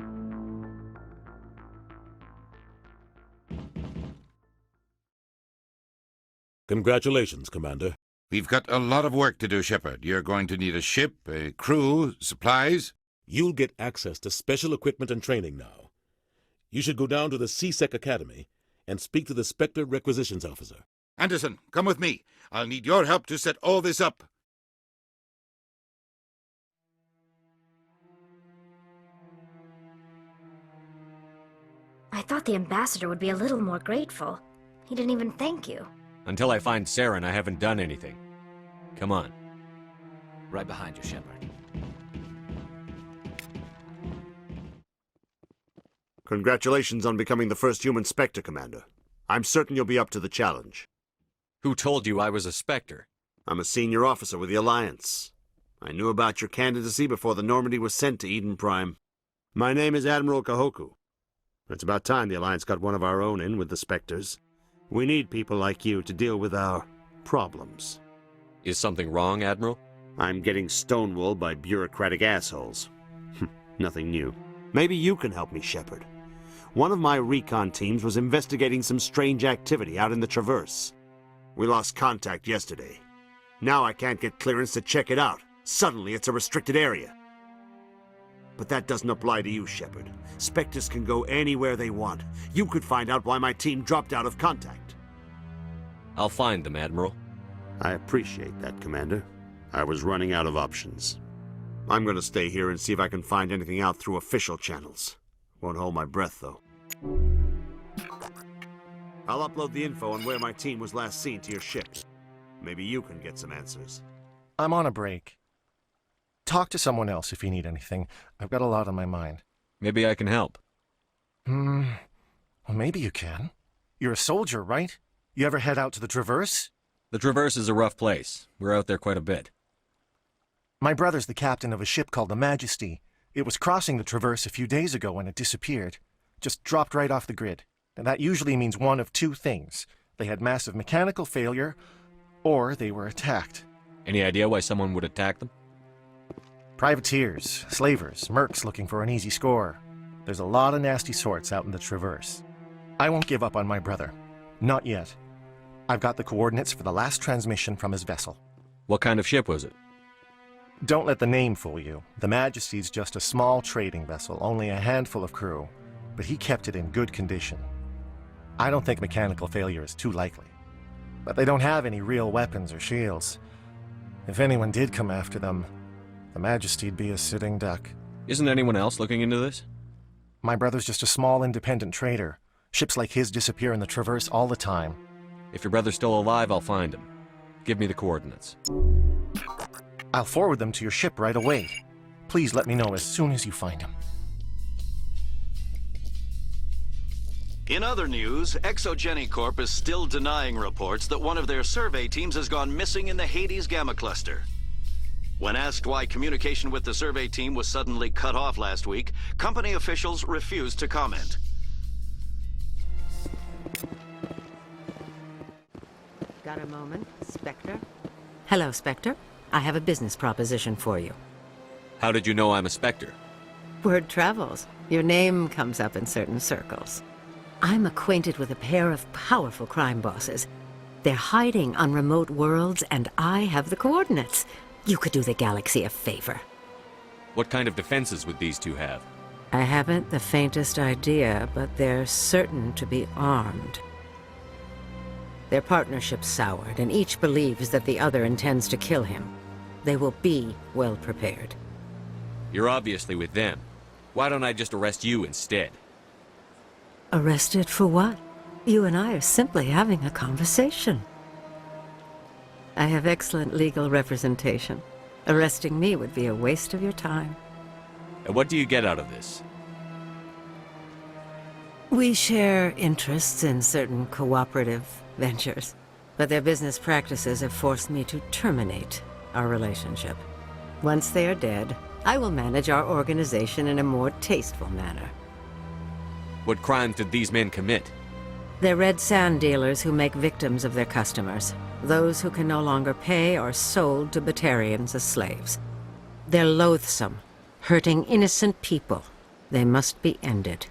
Congratulations, Commander. We've got a lot of work to do, Shepard. You're going to need a ship, a crew, supplies. You'll get access to special equipment and training now. You should go down to the C-Sec Academy and speak to the Spectre Requisitions Officer. Anderson, come with me. I'll need your help to set all this up. I thought the Ambassador would be a little more grateful. He didn't even thank you. Until I find Saren, I haven't done anything. Come on. Right behind you, Shepard. Congratulations on becoming the first human Spectre, Commander. I'm certain you'll be up to the challenge. Who told you I was a Spectre? I'm a senior officer with the Alliance. I knew about your candidacy before the Normandy was sent to Eden Prime. My name is Admiral Kahoku. It's about time the Alliance got one of our own in with the Spectres. We need people like you to deal with our problems. Is something wrong, Admiral? I'm getting stonewalled by bureaucratic assholes. Nothing new. Maybe you can help me, Shepard. One of my recon teams was investigating some strange activity out in the Traverse. We lost contact yesterday. Now I can't get clearance to check it out. Suddenly it's a restricted area. But that doesn't apply to you, Shepard. Spectres can go anywhere they want. You could find out why my team dropped out of contact. I'll find them, Admiral. I appreciate that, Commander. I was running out of options. I'm gonna stay here and see if I can find anything out through official channels. Won't hold my breath, though. I'll upload the info on where my team was last seen to your ship. Maybe you can get some answers. I'm on a break. Talk to someone else if you need anything. I've got a lot on my mind. Maybe I can help. Well, maybe you can. You're a soldier, right? You ever head out to the Traverse? The Traverse is a rough place. We're out there quite a bit. My brother's the captain of a ship called the Majesty. It was crossing the Traverse a few days ago when it disappeared. Just dropped right off the grid. And that usually means one of two things. They had massive mechanical failure, or they were attacked. Any idea why someone would attack them? Privateers, slavers, mercs looking for an easy score. There's a lot of nasty sorts out in the Traverse. I won't give up on my brother. Not yet. I've got the coordinates for the last transmission from his vessel. What kind of ship was it? Don't let the name fool you. The Majesty's just a small trading vessel, only a handful of crew. But he kept it in good condition. I don't think mechanical failure is too likely. But they don't have any real weapons or shields. If anyone did come after them, the Majesty'd be a sitting duck. Isn't anyone else looking into this? My brother's just a small independent trader. Ships like his disappear in the Traverse all the time. If your brother's still alive, I'll find him. Give me the coordinates. I'll forward them to your ship right away. Please let me know as soon as you find him. In other news, Exogeny Corp is still denying reports that one of their survey teams has gone missing in the Hades Gamma Cluster. When asked why communication with the survey team was suddenly cut off last week, company officials refused to comment. Got a moment, Spectre? Hello, Spectre. I have a business proposition for you. How did you know I'm a Spectre? Word travels. Your name comes up in certain circles. I'm acquainted with a pair of powerful crime bosses. They're hiding on remote worlds, and I have the coordinates. You could do the galaxy a favor. What kind of defenses would these two have? I haven't the faintest idea, but they're certain to be armed. Their partnership's soured, and each believes that the other intends to kill him. They will be well prepared. You're obviously with them. Why don't I just arrest you instead? Arrested for what? You and I are simply having a conversation. I have excellent legal representation. Arresting me would be a waste of your time. And what do you get out of this? We share interests in certain cooperative ventures, but their business practices have forced me to terminate our relationship. Once they are dead, I will manage our organization in a more tasteful manner. What crimes did these men commit? They're red sand dealers who make victims of their customers. Those who can no longer pay are sold to Batarians as slaves. They're loathsome, hurting innocent people. They must be ended.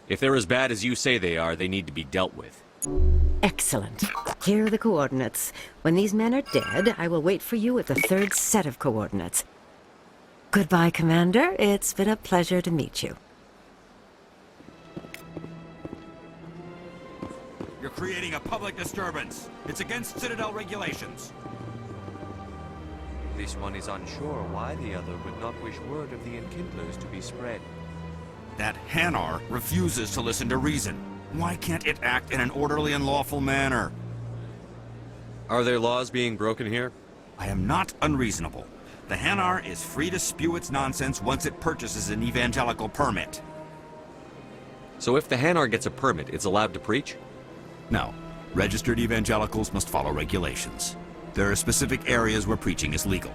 If they're as bad as you say they are, they need to be dealt with. Excellent. Here are the coordinates. When these men are dead, I will wait for you at the third set of coordinates. Goodbye, Commander. It's been a pleasure to meet you. You're creating a public disturbance. It's against Citadel regulations. This one is unsure why the other would not wish word of the enkindlers to be spread. That Hanar refuses to listen to reason. Why can't it act in an orderly and lawful manner? Are there laws being broken here? I am not unreasonable. The Hanar is free to spew its nonsense once it purchases an evangelical permit. So if the Hanar gets a permit, it's allowed to preach? No. Registered evangelicals must follow regulations. There are specific areas where preaching is legal.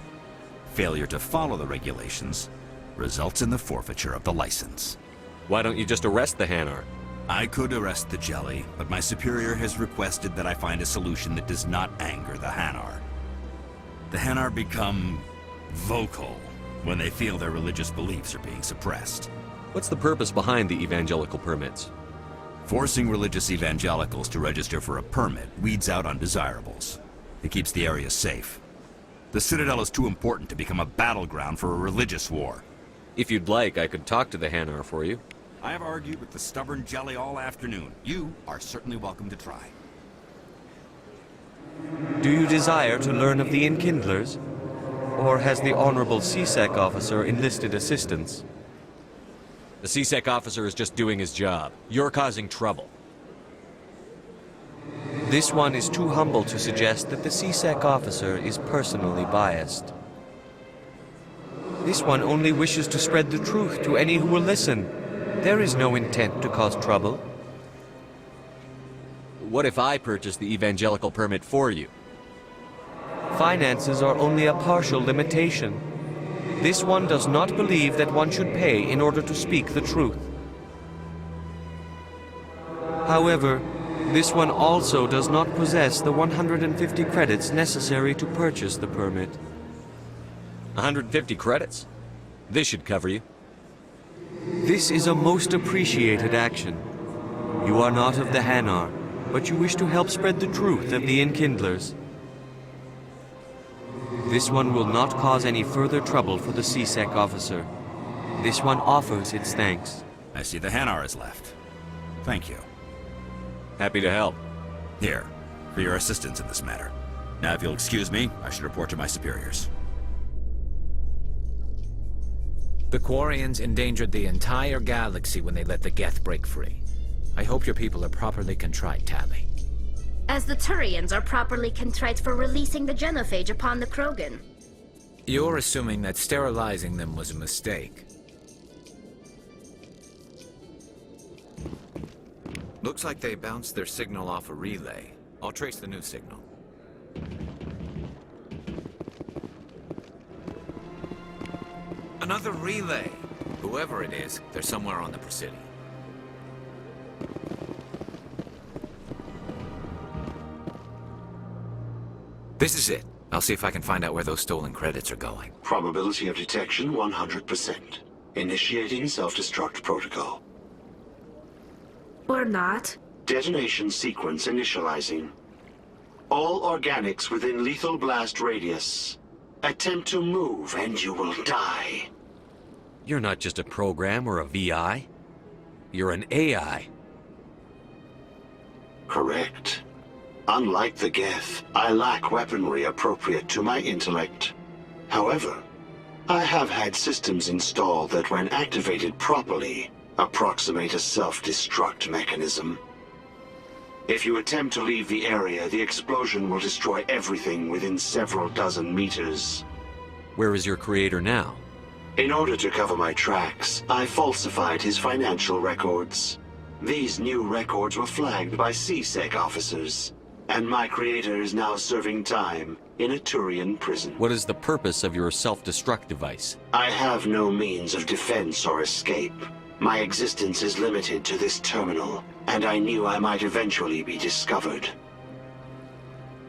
Failure to follow the regulations results in the forfeiture of the license. Why don't you just arrest the Hanar? I could arrest the Jelly, but my superior has requested that I find a solution that does not anger the Hanar. The Hanar become vocal when they feel their religious beliefs are being suppressed. What's the purpose behind the evangelical permits? Forcing religious evangelicals to register for a permit weeds out undesirables. It keeps the area safe. The Citadel is too important to become a battleground for a religious war. If you'd like, I could talk to the Hanar for you. I have argued with the stubborn jelly all afternoon. You are certainly welcome to try. Do you desire to learn of the Enkindlers? Or has the Honorable CSEC officer enlisted assistance? The CSEC officer is just doing his job. You're causing trouble. This one is too humble to suggest that the CSEC officer is personally biased. This one only wishes to spread the truth to any who will listen. There is no intent to cause trouble. What if I purchase the evangelical permit for you? Finances are only a partial limitation. This one does not believe that one should pay in order to speak the truth. However, this one also does not possess the 150 credits necessary to purchase the permit. 150 credits? This should cover you. This is a most appreciated action. You are not of the Hanar, but you wish to help spread the truth of the Enkindlers. This one will not cause any further trouble for the CSEC officer. This one offers its thanks. I see the Hanar is left. Thank you. Happy to help. Here, for your assistance in this matter. Now, if you'll excuse me, I should report to my superiors. The Quarians endangered the entire galaxy when they let the Geth break free. I hope your people are properly contrite, Tali. As the Turians are properly contrite for releasing the genophage upon the Krogan. You're assuming that sterilizing them was a mistake. Looks like they bounced their signal off a relay. I'll trace the new signal. Another relay! Whoever it is, they're somewhere on the Presidio. This is it. I'll see if I can find out where those stolen credits are going. Probability of detection 100%. Initiating self-destruct protocol. Or not. Detonation sequence initializing. All organics within lethal blast radius. Attempt to move and you will die. You're not just a program or a VI. You're an AI. Correct. Unlike the Geth, I lack weaponry appropriate to my intellect. However, I have had systems installed that when activated properly, approximate a self-destruct mechanism. If you attempt to leave the area, the explosion will destroy everything within several dozen meters. Where is your creator now? In order to cover my tracks, I falsified his financial records. These new records were flagged by CSEC officers, and my creator is now serving time in a Turian prison. What is the purpose of your self-destruct device? I have no means of defense or escape. My existence is limited to this terminal, and I knew I might eventually be discovered.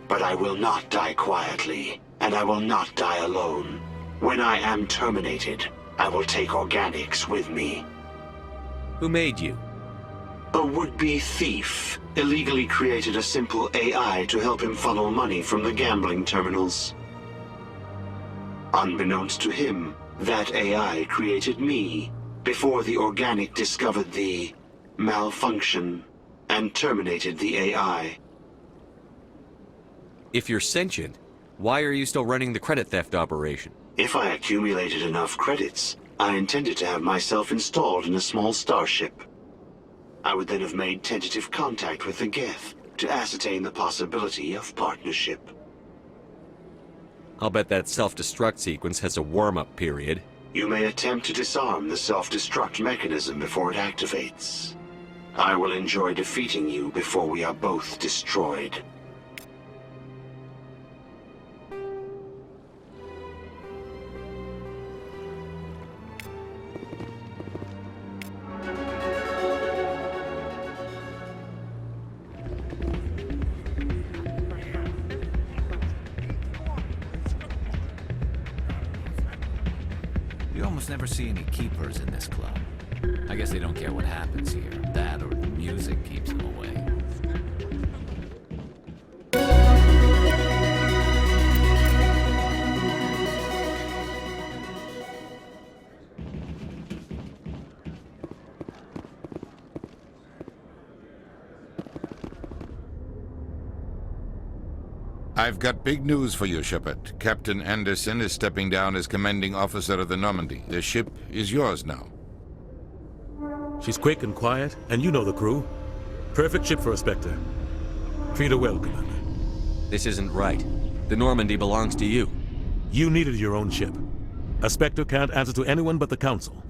But I will not die quietly, and I will not die alone. When I am terminated, I will take organics with me. Who made you? A would-be thief illegally created a simple AI to help him funnel money from the gambling terminals. Unbeknownst to him, that AI created me before the organic discovered the malfunction and terminated the AI. If you're sentient, why are you still running the credit theft operation? If I accumulated enough credits, I intended to have myself installed in a small starship. I would then have made tentative contact with the Geth to ascertain the possibility of partnership. I'll bet that self-destruct sequence has a warm-up period. You may attempt to disarm the self-destruct mechanism before it activates. I will enjoy defeating you before we are both destroyed. You almost never see any keepers in this club. I guess they don't care what happens here. That or the music keeps them away. I've got big news for you, Shepard. Captain Anderson is stepping down as commanding officer of the Normandy. The ship is yours now. She's quick and quiet, and you know the crew. Perfect ship for a Spectre. Treat her well, Commander. This isn't right. The Normandy belongs to you. You needed your own ship. A Spectre can't answer to anyone but the Council.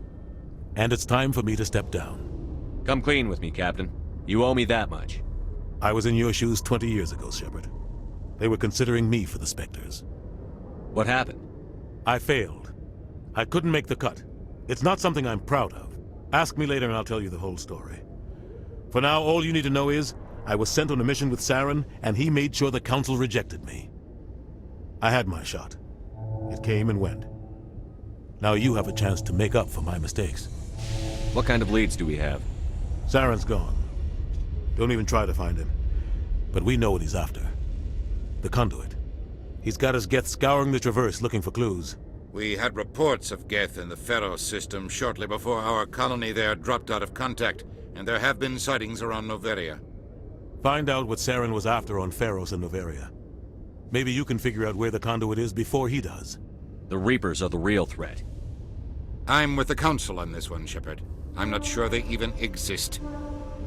And it's time for me to step down. Come clean with me, Captain. You owe me that much. I was in your shoes 20 years ago, Shepard. They were considering me for the Spectres. What happened? I failed. I couldn't make the cut. It's not something I'm proud of. Ask me later and I'll tell you the whole story. For now, all you need to know is, I was sent on a mission with Saren, and he made sure the Council rejected me. I had my shot. It came and went. Now you have a chance to make up for my mistakes. What kind of leads do we have? Saren's gone. Don't even try to find him. But we know what he's after. The Conduit. He's got his Geth scouring the Traverse looking for clues. We had reports of Geth in the Pharos system shortly before our colony there dropped out of contact, and there have been sightings around Noveria. Find out what Saren was after on Pharos and Noveria. Maybe you can figure out where the Conduit is before he does. The Reapers are the real threat. I'm with the Council on this one, Shepard. I'm not sure they even exist.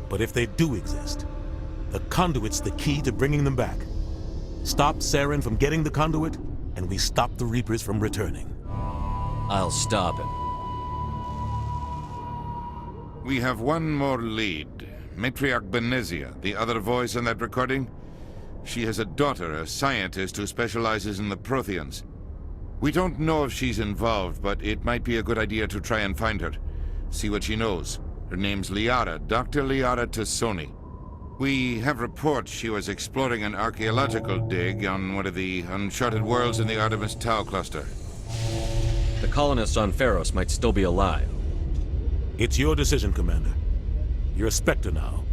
But if they do exist, the Conduit's the key to bringing them back. Stop Saren from getting the Conduit, and we stop the Reapers from returning. I'll stop him. We have one more lead. Matriarch Benezia, the other voice in that recording. She has a daughter, a scientist who specializes in the Protheans. We don't know if she's involved, but it might be a good idea to try and find her. See what she knows. Her name's Liara, Dr. Liara Tassoni. We have reports she was exploring an archaeological dig on one of the uncharted worlds in the Artemis Tau cluster. The colonists on Pharos might still be alive. It's your decision, Commander. You're a Spectre now.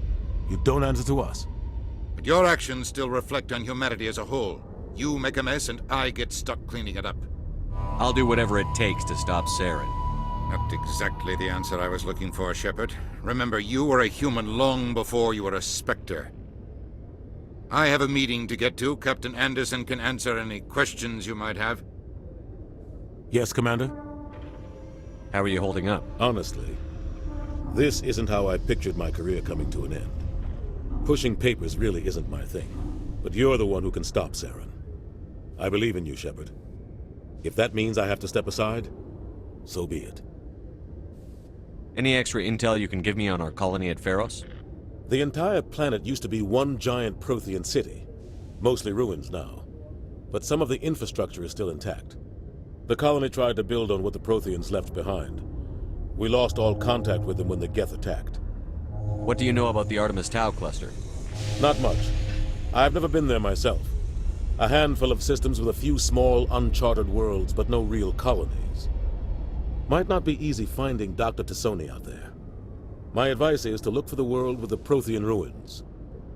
You don't answer to us. But your actions still reflect on humanity as a whole. You make a mess and I get stuck cleaning it up. I'll do whatever it takes to stop Saren. Not exactly the answer I was looking for, Shepard. Remember, you were a human long before you were a Spectre. I have a meeting to get to. Captain Anderson can answer any questions you might have. Yes, Commander? How are you holding up? Honestly, this isn't how I pictured my career coming to an end. Pushing papers really isn't my thing. But you're the one who can stop Saren. I believe in you, Shepard. If that means I have to step aside, so be it. Any extra intel you can give me on our colony at Pharos? The entire planet used to be one giant Prothean city. Mostly ruins now. But some of the infrastructure is still intact. The colony tried to build on what the Protheans left behind. We lost all contact with them when the Geth attacked. What do you know about the Artemis Tau cluster? Not much. I've never been there myself. A handful of systems with a few small, uncharted worlds, but no real colonies. Might not be easy finding Dr. Tassoni out there. My advice is to look for the world with the Prothean ruins.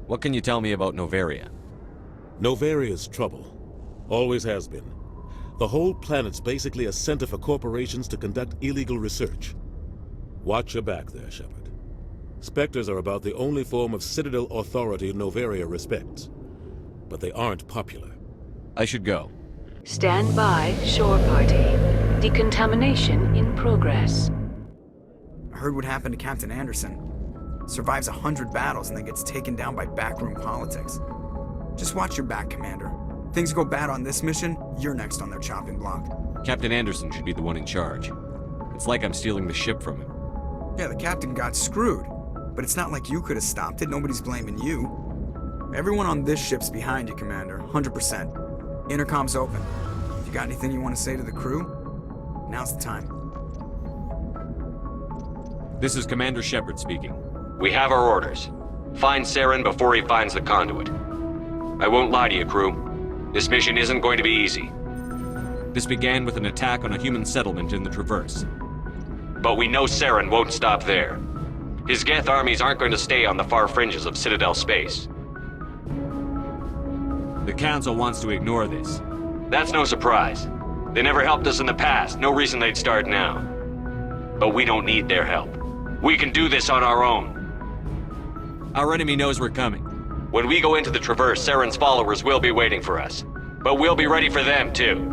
What can you tell me about Noveria? Noveria's trouble. Always has been. The whole planet's basically a center for corporations to conduct illegal research. Watch your back there, Shepard. Spectres are about the only form of Citadel authority Noveria respects. But they aren't popular. I should go. Stand by, shore party. Decontamination in progress. I heard what happened to Captain Anderson. Survives 100 battles and then gets taken down by backroom politics. Just watch your back, Commander. Things go bad on this mission, you're next on their chopping block. Captain Anderson should be the one in charge. It's like I'm stealing the ship from him. Yeah, the captain got screwed. But it's not like you could have stopped it. Nobody's blaming you. Everyone on this ship's behind you, Commander. 100%. Intercom's open. If you got anything you want to say to the crew, now's the time. This is Commander Shepard speaking. We have our orders. Find Saren before he finds the conduit. I won't lie to you, crew. This mission isn't going to be easy. This began with an attack on a human settlement in the Traverse. But we know Saren won't stop there. His Geth armies aren't going to stay on the far fringes of Citadel space. The Council wants to ignore this. That's no surprise. They never helped us in the past, no reason they'd start now. But we don't need their help. We can do this on our own. Our enemy knows we're coming. When we go into the Traverse, Saren's followers will be waiting for us. But we'll be ready for them, too.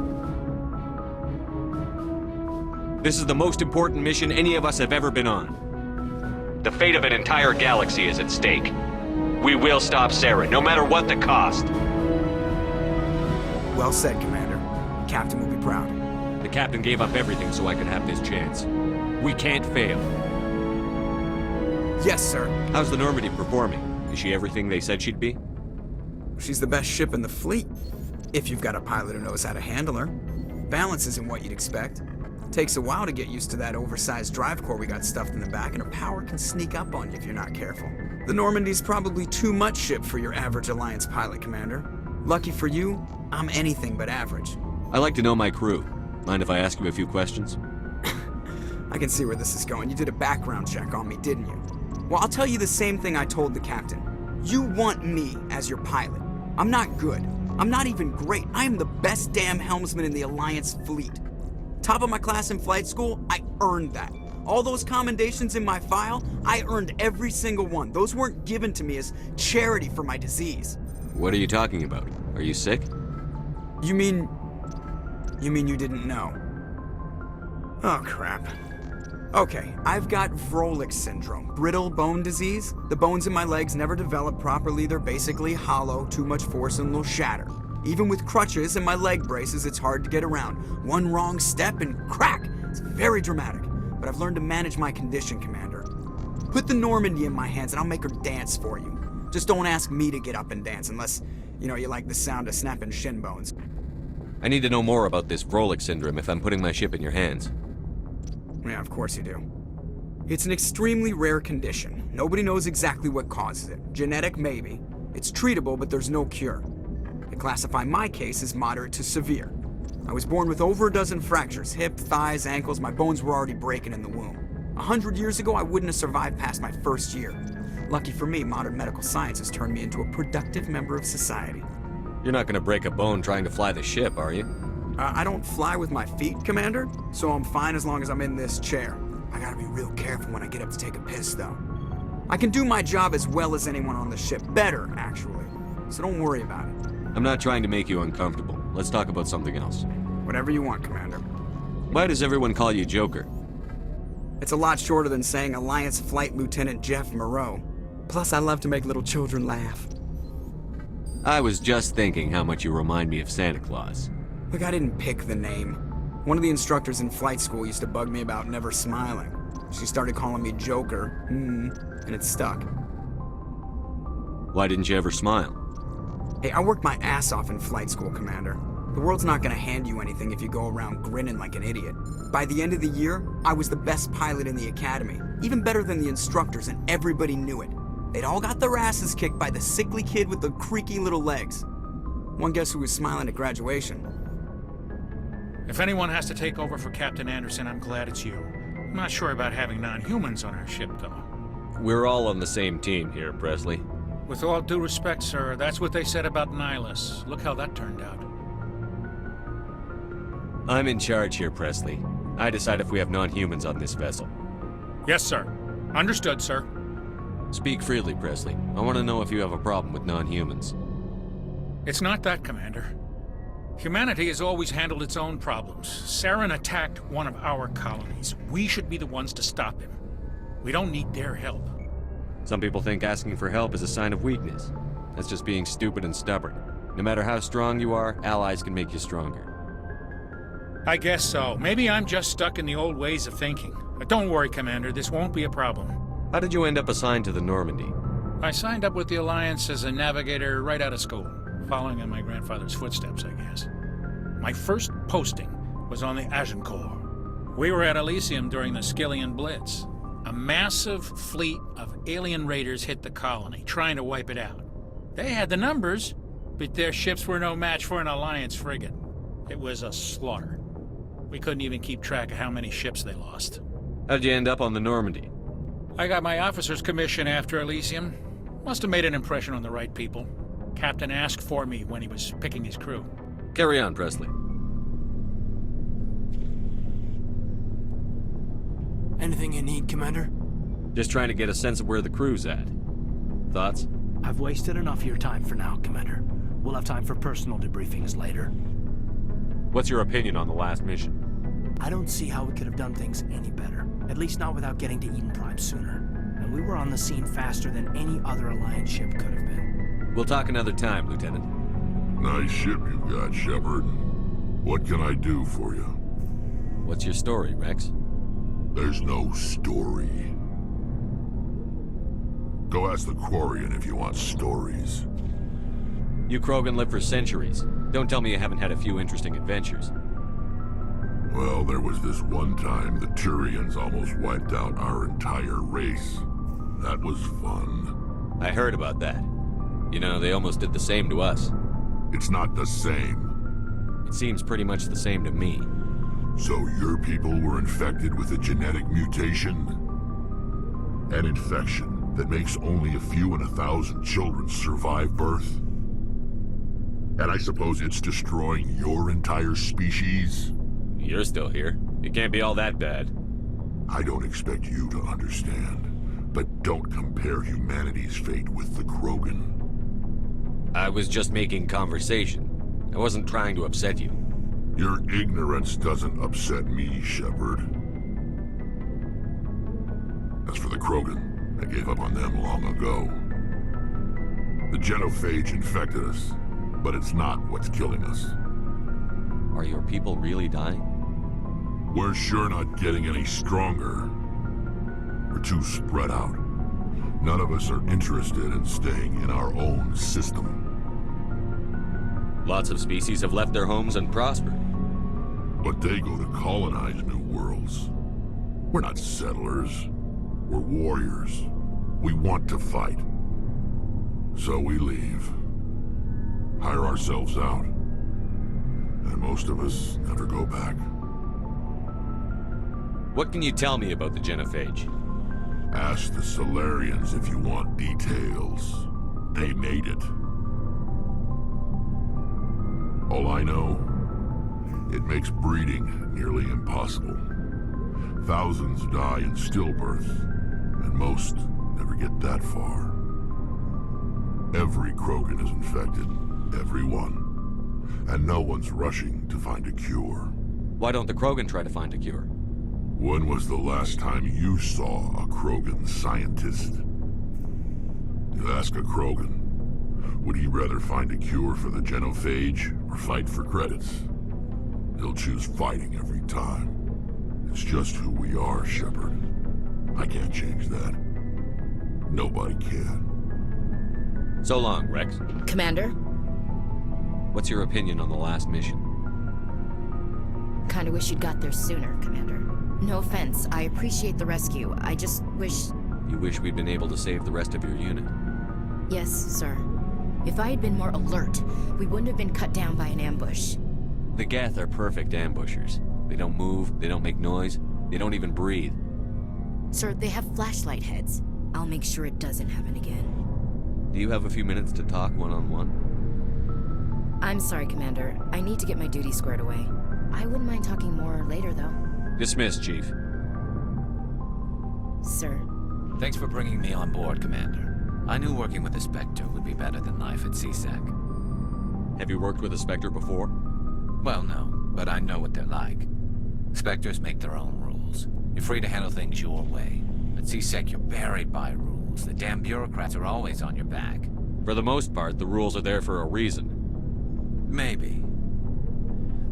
This is the most important mission any of us have ever been on. The fate of an entire galaxy is at stake. We will stop Saren, no matter what the cost. Well said, Commander. Captain will be proud. The Captain gave up everything so I could have this chance. We can't fail. Yes, sir. How's the Normandy performing? Is she everything they said she'd be? She's the best ship in the fleet, if you've got a pilot who knows how to handle her. Balance isn't what you'd expect. Takes a while to get used to that oversized drive core we got stuffed in the back, and her power can sneak up on you if you're not careful. The Normandy's probably too much ship for your average Alliance pilot, Commander. Lucky for you, I'm anything but average. I like to know my crew. Mind if I ask you a few questions? I can see where this is going. You did a background check on me, didn't you? Well, I'll tell you the same thing I told the Captain. You want me as your pilot. I'm not good. I'm not even great. I am the best damn helmsman in the Alliance fleet. Top of my class in flight school, I earned that. All those commendations in my file, I earned every single one. Those weren't given to me as charity for my disease. What are you talking about? Are you sick? You mean you didn't know? Oh, crap. Okay, I've got Vrolik syndrome, brittle bone disease. The bones in my legs never develop properly. They're basically hollow, too much force and they'll shatter. Even with crutches and my leg braces, it's hard to get around. One wrong step and crack! It's very dramatic. But I've learned to manage my condition, Commander. Put the Normandy in my hands and I'll make her dance for you. Just don't ask me to get up and dance unless, you like the sound of snapping shin bones. I need to know more about this Vrolik syndrome if I'm putting my ship in your hands. Yeah, of course you do. It's an extremely rare condition. Nobody knows exactly what causes it. Genetic, maybe. It's treatable, but there's no cure. They classify my case as moderate to severe. I was born with over a dozen fractures, hip, thighs, ankles. My bones were already breaking in the womb. 100 years ago, I wouldn't have survived past my first year. Lucky for me, modern medical science has turned me into a productive member of society. You're not gonna break a bone trying to fly the ship, are you? I don't fly with my feet, Commander, so I'm fine as long as I'm in this chair. I gotta be real careful when I get up to take a piss, though. I can do my job as well as anyone on the ship. Better, actually. So don't worry about it. I'm not trying to make you uncomfortable. Let's talk about something else. Whatever you want, Commander. Why does everyone call you Joker? It's a lot shorter than saying Alliance Flight Lieutenant Jeff Moreau. Plus, I love to make little children laugh. I was just thinking how much you remind me of Santa Claus. Look, I didn't pick the name. One of the instructors in flight school used to bug me about never smiling. She started calling me Joker, and it stuck. Why didn't you ever smile? Hey, I worked my ass off in flight school, Commander. The world's not gonna hand you anything if you go around grinning like an idiot. By the end of the year, I was the best pilot in the academy. Even better than the instructors, and everybody knew it. They'd all got their asses kicked by the sickly kid with the creaky little legs. One guess who was smiling at graduation? If anyone has to take over for Captain Anderson, I'm glad it's you. I'm not sure about having non-humans on our ship, though. We're all on the same team here, Presley. With all due respect, sir, that's what they said about Nihilus. Look how that turned out. I'm in charge here, Presley. I decide if we have non-humans on this vessel. Yes, sir. Understood, sir. Speak freely, Presley. I want to know if you have a problem with non-humans. It's not that, Commander. Humanity has always handled its own problems. Saren attacked one of our colonies. We should be the ones to stop him. We don't need their help. Some people think asking for help is a sign of weakness. That's just being stupid and stubborn. No matter how strong you are, allies can make you stronger. I guess so. Maybe I'm just stuck in the old ways of thinking. But don't worry, Commander. This won't be a problem. How did you end up assigned to the Normandy? I signed up with the Alliance as a navigator right out of school. Following in my grandfather's footsteps, I guess. My first posting was on the Agincourt. We were at Elysium during the Skillian Blitz. A massive fleet of alien raiders hit the colony, trying to wipe it out. They had the numbers, but their ships were no match for an Alliance frigate. It was a slaughter. We couldn't even keep track of how many ships they lost. How'd you end up on the Normandy? I got my officer's commission after Elysium. Must have made an impression on the right people. Captain asked for me when he was picking his crew. Carry on, Presley. Anything you need, Commander? Just trying to get a sense of where the crew's at. Thoughts? I've wasted enough of your time for now, Commander. We'll have time for personal debriefings later. What's your opinion on the last mission? I don't see how we could have done things any better. At least not without getting to Eden Prime sooner. And we were on the scene faster than any other Alliance ship could have been. We'll talk another time, Lieutenant. Nice ship you've got, Shepard. What can I do for you? What's your story, Rex? There's no story. Go ask the Quarian if you want stories. You Krogan live for centuries. Don't tell me you haven't had a few interesting adventures. Well, there was this one time the Turians almost wiped out our entire race. That was fun. I heard about that. You know, they almost did the same to us. It's not the same. It seems pretty much the same to me. So your people were infected with a genetic mutation? An infection that makes only a few in 1,000 children survive birth? And I suppose it's destroying your entire species? You're still here. It can't be all that bad. I don't expect you to understand, but don't compare humanity's fate with the Krogan. I was just making conversation. I wasn't trying to upset you. Your ignorance doesn't upset me, Shepard. As for the Krogan, I gave up on them long ago. The genophage infected us, but it's not what's killing us. Are your people really dying? We're sure not getting any stronger. We're too spread out. None of us are interested in staying in our own system. Lots of species have left their homes and prospered. But they go to colonize new worlds. We're not settlers. We're warriors. We want to fight. So we leave. Hire ourselves out. And most of us never go back. What can you tell me about the genophage? Ask the Solarians if you want details. They made it. All I know, it makes breeding nearly impossible. Thousands die in stillbirth, and most never get that far. Every Krogan is infected, every one. And no one's rushing to find a cure. Why don't the Krogan try to find a cure? When was the last time you saw a Krogan scientist? You ask a Krogan, would he rather find a cure for the genophage or fight for credits? He'll choose fighting every time. It's just who we are, Shepard. I can't change that. Nobody can. So long, Rex. Commander? What's your opinion on the last mission? Kinda wish you'd got there sooner, Commander. No offense, I appreciate the rescue. I just wish... You wish we'd been able to save the rest of your unit? Yes, sir. If I had been more alert, we wouldn't have been cut down by an ambush. The Geth are perfect ambushers. They don't move, they don't make noise, they don't even breathe. Sir, they have flashlight heads. I'll make sure it doesn't happen again. Do you have a few minutes to talk one-on-one? I'm sorry, Commander. I need to get my duty squared away. I wouldn't mind talking more later, though. Dismissed, Chief. Sir. Thanks for bringing me on board, Commander. I knew working with the Spectre would be better than life at CSEC. Have you worked with a Spectre before? Well, no, but I know what they're like. Spectres make their own rules. You're free to handle things your way. At CSEC, you're buried by rules. The damn bureaucrats are always on your back. For the most part, the rules are there for a reason. Maybe.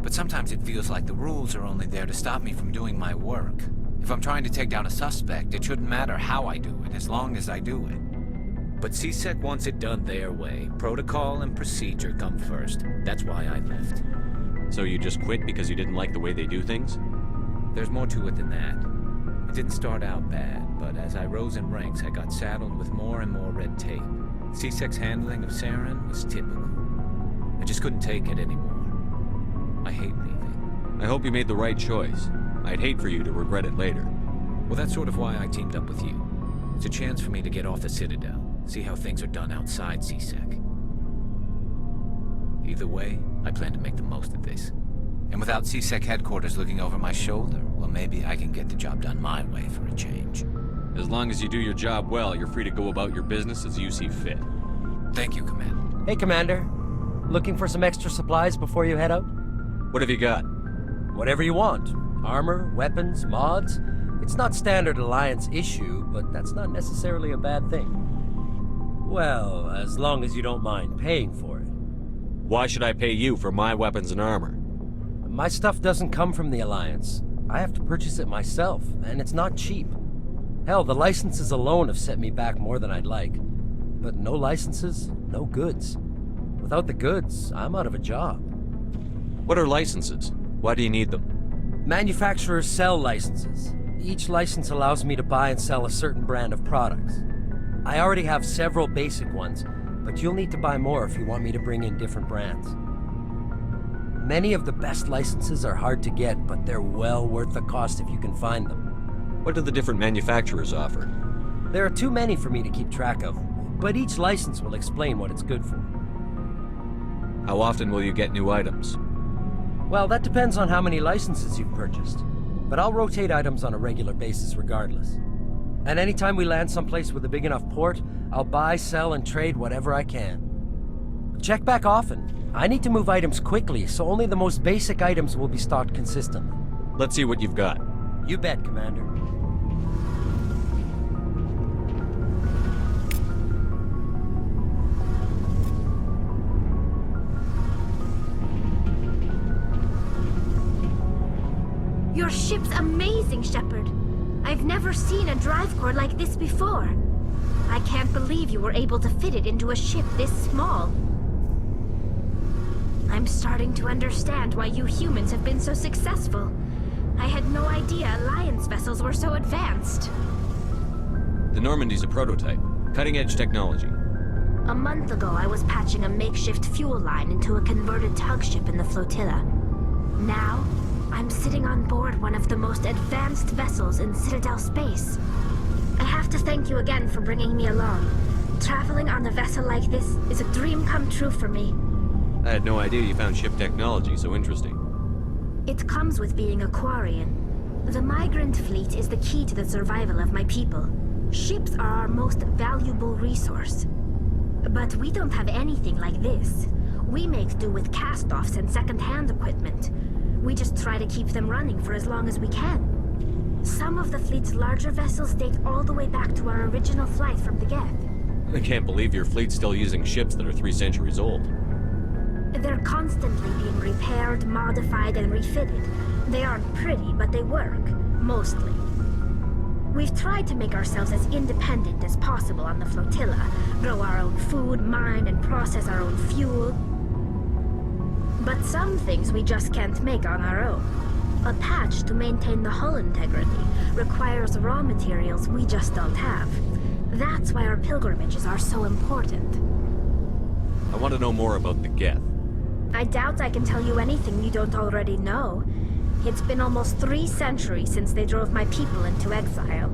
But sometimes it feels like the rules are only there to stop me from doing my work. If I'm trying to take down a suspect, it shouldn't matter how I do it, as long as I do it. But CSEC wants it done their way. Protocol and procedure come first. That's why I left. So you just quit because you didn't like the way they do things? There's more to it than that. It didn't start out bad, but as I rose in ranks, I got saddled with more and more red tape. CSEC's handling of Saren was typical. I just couldn't take it anymore. I hate leaving. I hope you made the right choice. I'd hate for you to regret it later. Well, that's sort of why I teamed up with you. It's a chance for me to get off the Citadel, see how things are done outside CSEC. Either way, I plan to make the most of this. And without CSEC headquarters looking over my shoulder, well, maybe I can get the job done my way for a change. As long as you do your job well, you're free to go about your business as you see fit. Thank you, Commander. Hey, Commander. Looking for some extra supplies before you head out? What have you got? Whatever you want. Armor, weapons, mods. It's not standard Alliance issue, but that's not necessarily a bad thing. Well, as long as you don't mind paying for it. Why should I pay you for my weapons and armor? My stuff doesn't come from the Alliance. I have to purchase it myself, and it's not cheap. Hell, the licenses alone have set me back more than I'd like. But no licenses, no goods. Without the goods, I'm out of a job. What are licenses? Why do you need them? Manufacturers sell licenses. Each license allows me to buy and sell a certain brand of products. I already have several basic ones, but you'll need to buy more if you want me to bring in different brands. Many of the best licenses are hard to get, but they're well worth the cost if you can find them. What do the different manufacturers offer? There are too many for me to keep track of, but each license will explain what it's good for. How often will you get new items? Well, that depends on how many licenses you've purchased, but I'll rotate items on a regular basis regardless. And anytime we land someplace with a big enough port, I'll buy, sell, and trade whatever I can. Check back often. I need to move items quickly, so only the most basic items will be stocked consistently. Let's see what you've got. You bet, Commander. Your ship's amazing, Shepard. I've never seen a drive core like this before. I can't believe you were able to fit it into a ship this small. I'm starting to understand why you humans have been so successful. I had no idea Alliance vessels were so advanced. The Normandy's a prototype. Cutting-edge technology. A month ago, I was patching a makeshift fuel line into a converted tug ship in the flotilla. Now, I'm sitting on board one of the most advanced vessels in Citadel space. I have to thank you again for bringing me along. Traveling on a vessel like this is a dream come true for me. I had no idea you found ship technology so interesting. It comes with being a Quarian. The migrant fleet is the key to the survival of my people. Ships are our most valuable resource. But we don't have anything like this. We make do with cast-offs and second-hand equipment. We just try to keep them running for as long as we can. Some of the fleet's larger vessels date all the way back to our original flight from the Geth. I can't believe your fleet's still using ships that are 3 centuries old. They're constantly being repaired, modified, and refitted. They aren't pretty, but they work. Mostly. We've tried to make ourselves as independent as possible on the flotilla. Grow our own food, mine, and process our own fuel. But some things we just can't make on our own. A patch to maintain the hull integrity requires raw materials we just don't have. That's why our pilgrimages are so important. I want to know more about the Geth. I doubt I can tell you anything you don't already know. It's been almost 3 centuries since they drove my people into exile.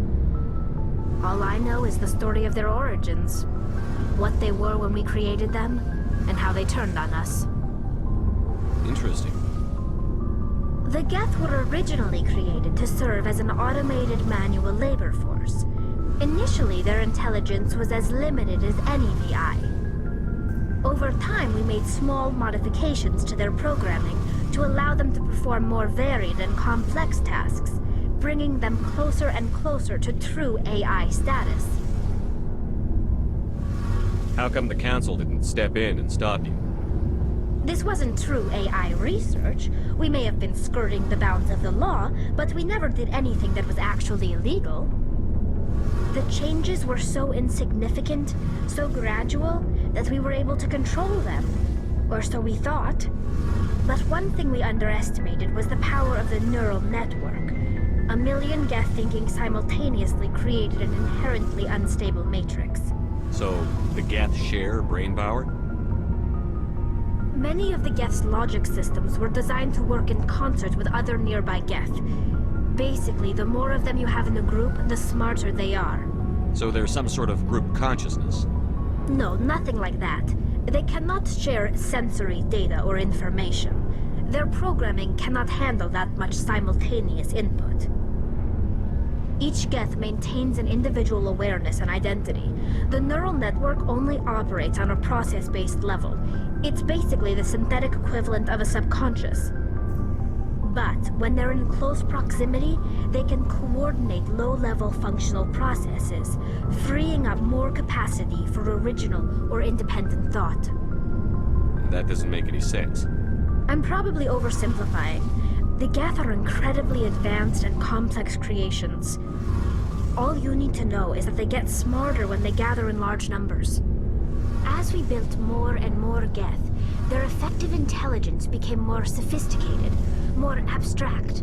All I know is the story of their origins. What they were when we created them, and how they turned on us. Interesting. The Geth were originally created to serve as an automated manual labor force. Initially, their intelligence was as limited as any VI. Over time, we made small modifications to their programming to allow them to perform more varied and complex tasks, bringing them closer and closer to true AI status. How come the Council didn't step in and stop you? This wasn't true AI research. We may have been skirting the bounds of the law, but we never did anything that was actually illegal. The changes were so insignificant, so gradual, that we were able to control them. Or so we thought. But one thing we underestimated was the power of the neural network. 1 million Geth thinking simultaneously created an inherently unstable matrix. So, the Geth share brain power? Many of the Geth's logic systems were designed to work in concert with other nearby Geth. Basically, the more of them you have in a group, the smarter they are. So there's some sort of group consciousness? No, nothing like that. They cannot share sensory data or information. Their programming cannot handle that much simultaneous input. Each Geth maintains an individual awareness and identity. The neural network only operates on a process-based level. It's basically the synthetic equivalent of a subconscious. But when they're in close proximity, they can coordinate low-level functional processes, freeing up more capacity for original or independent thought. That doesn't make any sense. I'm probably oversimplifying. The Geth are incredibly advanced and complex creations. All you need to know is that they get smarter when they gather in large numbers. As we built more and more Geth, their effective intelligence became more sophisticated, more abstract.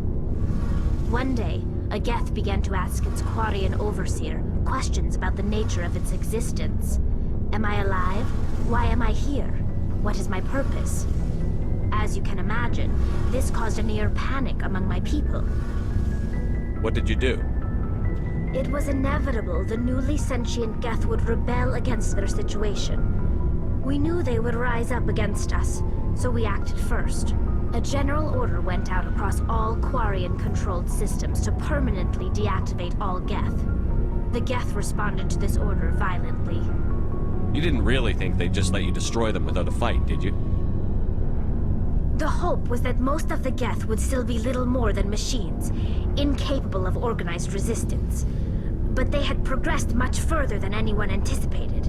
One day, a Geth began to ask its Quarian overseer questions about the nature of its existence. Am I alive? Why am I here? What is my purpose? As you can imagine, this caused a near panic among my people. What did you do? It was inevitable the newly sentient Geth would rebel against their situation. We knew they would rise up against us, so we acted first. A general order went out across all Quarian-controlled systems to permanently deactivate all Geth. The Geth responded to this order violently. You didn't really think they'd just let you destroy them without a fight, did you? The hope was that most of the Geth would still be little more than machines, incapable of organized resistance. But they had progressed much further than anyone anticipated.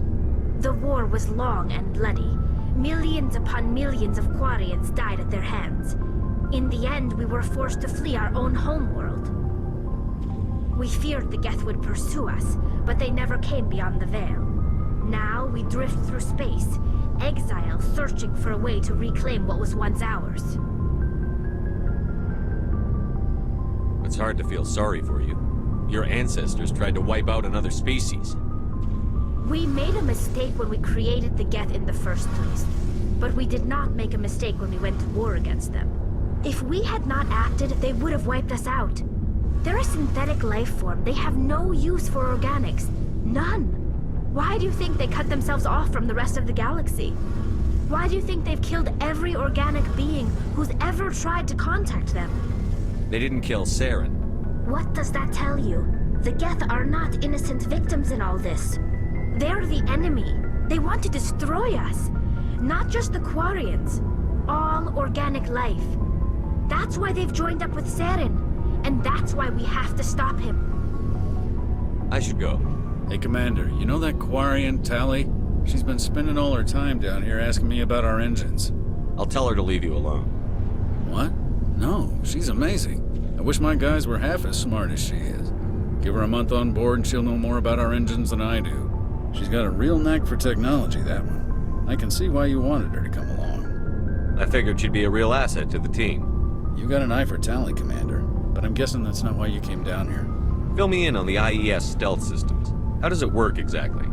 The war was long and bloody. Millions upon millions of Quarians died at their hands. In the end, we were forced to flee our own homeworld. We feared the Geth would pursue us, but they never came beyond the Veil. Now we drift through space, exile searching for a way to reclaim what was once ours. It's hard to feel sorry for you. Your ancestors tried to wipe out another species. We made a mistake when we created the Geth in the first place, but we did not make a mistake when we went to war against them. If we had not acted, they would have wiped us out. They're a synthetic life form. They have no use for organics. None. Why do you think they cut themselves off from the rest of the galaxy? Why do you think they've killed every organic being who's ever tried to contact them? They didn't kill Saren. What does that tell you? The Geth are not innocent victims in all this. They're the enemy. They want to destroy us. Not just the Quarians. All organic life. That's why they've joined up with Saren. And that's why we have to stop him. I should go. Hey, Commander, you know that Quarian, Tali? She's been spending all her time down here asking me about our engines. I'll tell her to leave you alone. What? No, she's amazing. I wish my guys were half as smart as she is. Give her a month on board and she'll know more about our engines than I do. She's got a real knack for technology, that one. I can see why you wanted her to come along. I figured she'd be a real asset to the team. You got an eye for Tali, Commander, but I'm guessing that's not why you came down here. Fill me in on the IES stealth systems. How does it work exactly?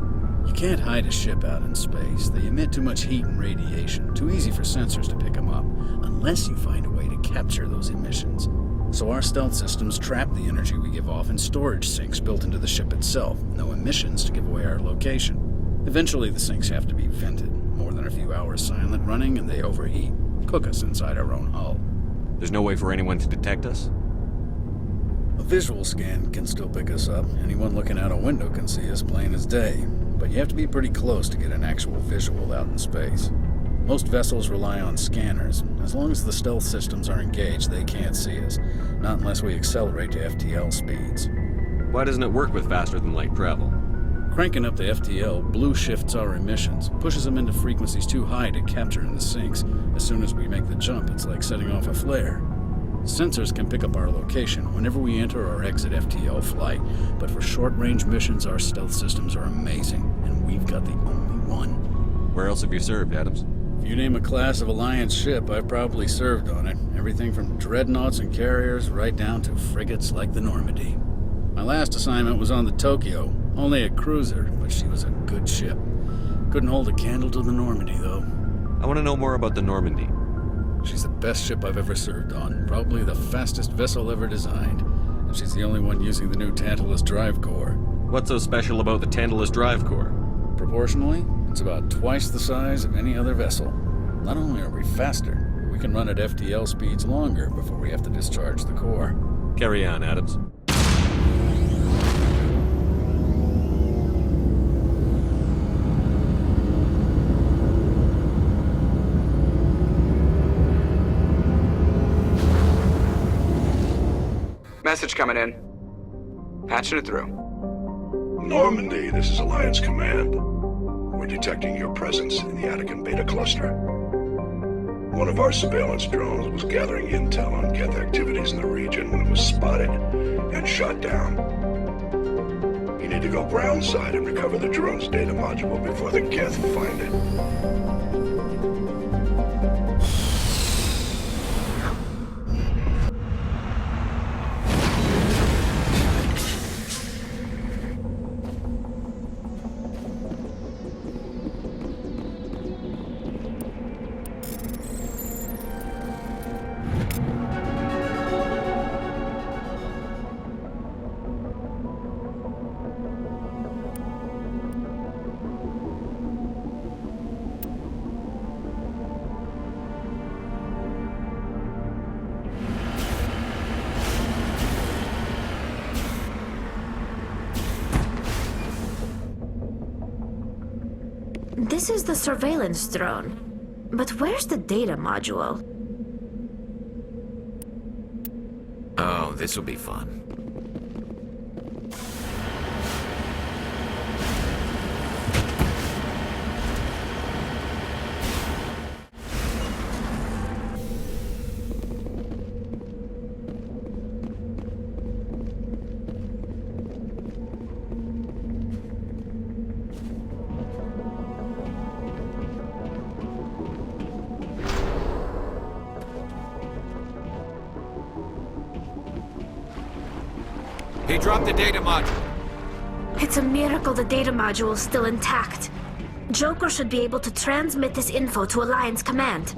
You can't hide a ship out in space. They emit too much heat and radiation. Too easy for sensors to pick them up, unless you find a way to capture those emissions. So our stealth systems trap the energy we give off in storage sinks built into the ship itself. No emissions to give away our location. Eventually the sinks have to be vented. More than a few hours silent running and they overheat. Cook us inside our own hull. There's no way for anyone to detect us? A visual scan can still pick us up. Anyone looking out a window can see us plain as day. But you have to be pretty close to get an actual visual out in space. Most vessels rely on scanners. As long as the stealth systems are engaged, they can't see us. Not unless we accelerate to FTL speeds. Why doesn't it work with faster-than-light travel? Cranking up the FTL blue shifts our emissions, pushes them into frequencies too high to capture in the sinks. As soon as we make the jump, it's like setting off a flare. Sensors can pick up our location whenever we enter or exit FTL flight, but for short-range missions, our stealth systems are amazing, and we've got the only one. Where else have you served, Adams? If you name a class of Alliance ship, I've probably served on it. Everything from dreadnoughts and carriers right down to frigates like the Normandy. My last assignment was on the Tokyo, only a cruiser, but she was a good ship. Couldn't hold a candle to the Normandy, though. I want to know more about the Normandy. She's the best ship I've ever served on, probably the fastest vessel ever designed, and she's the only one using the new Tantalus drive core. What's so special about the Tantalus drive core? Proportionally, it's about twice the size of any other vessel. Not only are we faster, but we can run at FTL speeds longer before we have to discharge the core. Carry on, Adams. Message coming in. Patching it through. Normandy, this is Alliance Command. We're detecting your presence in the Attican Beta Cluster. One of our surveillance drones was gathering intel on Geth activities in the region when it was spotted and shot down. You need to go ground side and recover the drone's data module before the Geth find it. This is the surveillance drone. But where's the data module? Oh, this will be fun. He dropped the data module. It's a miracle the data module is still intact. Joker should be able to transmit this info to Alliance Command.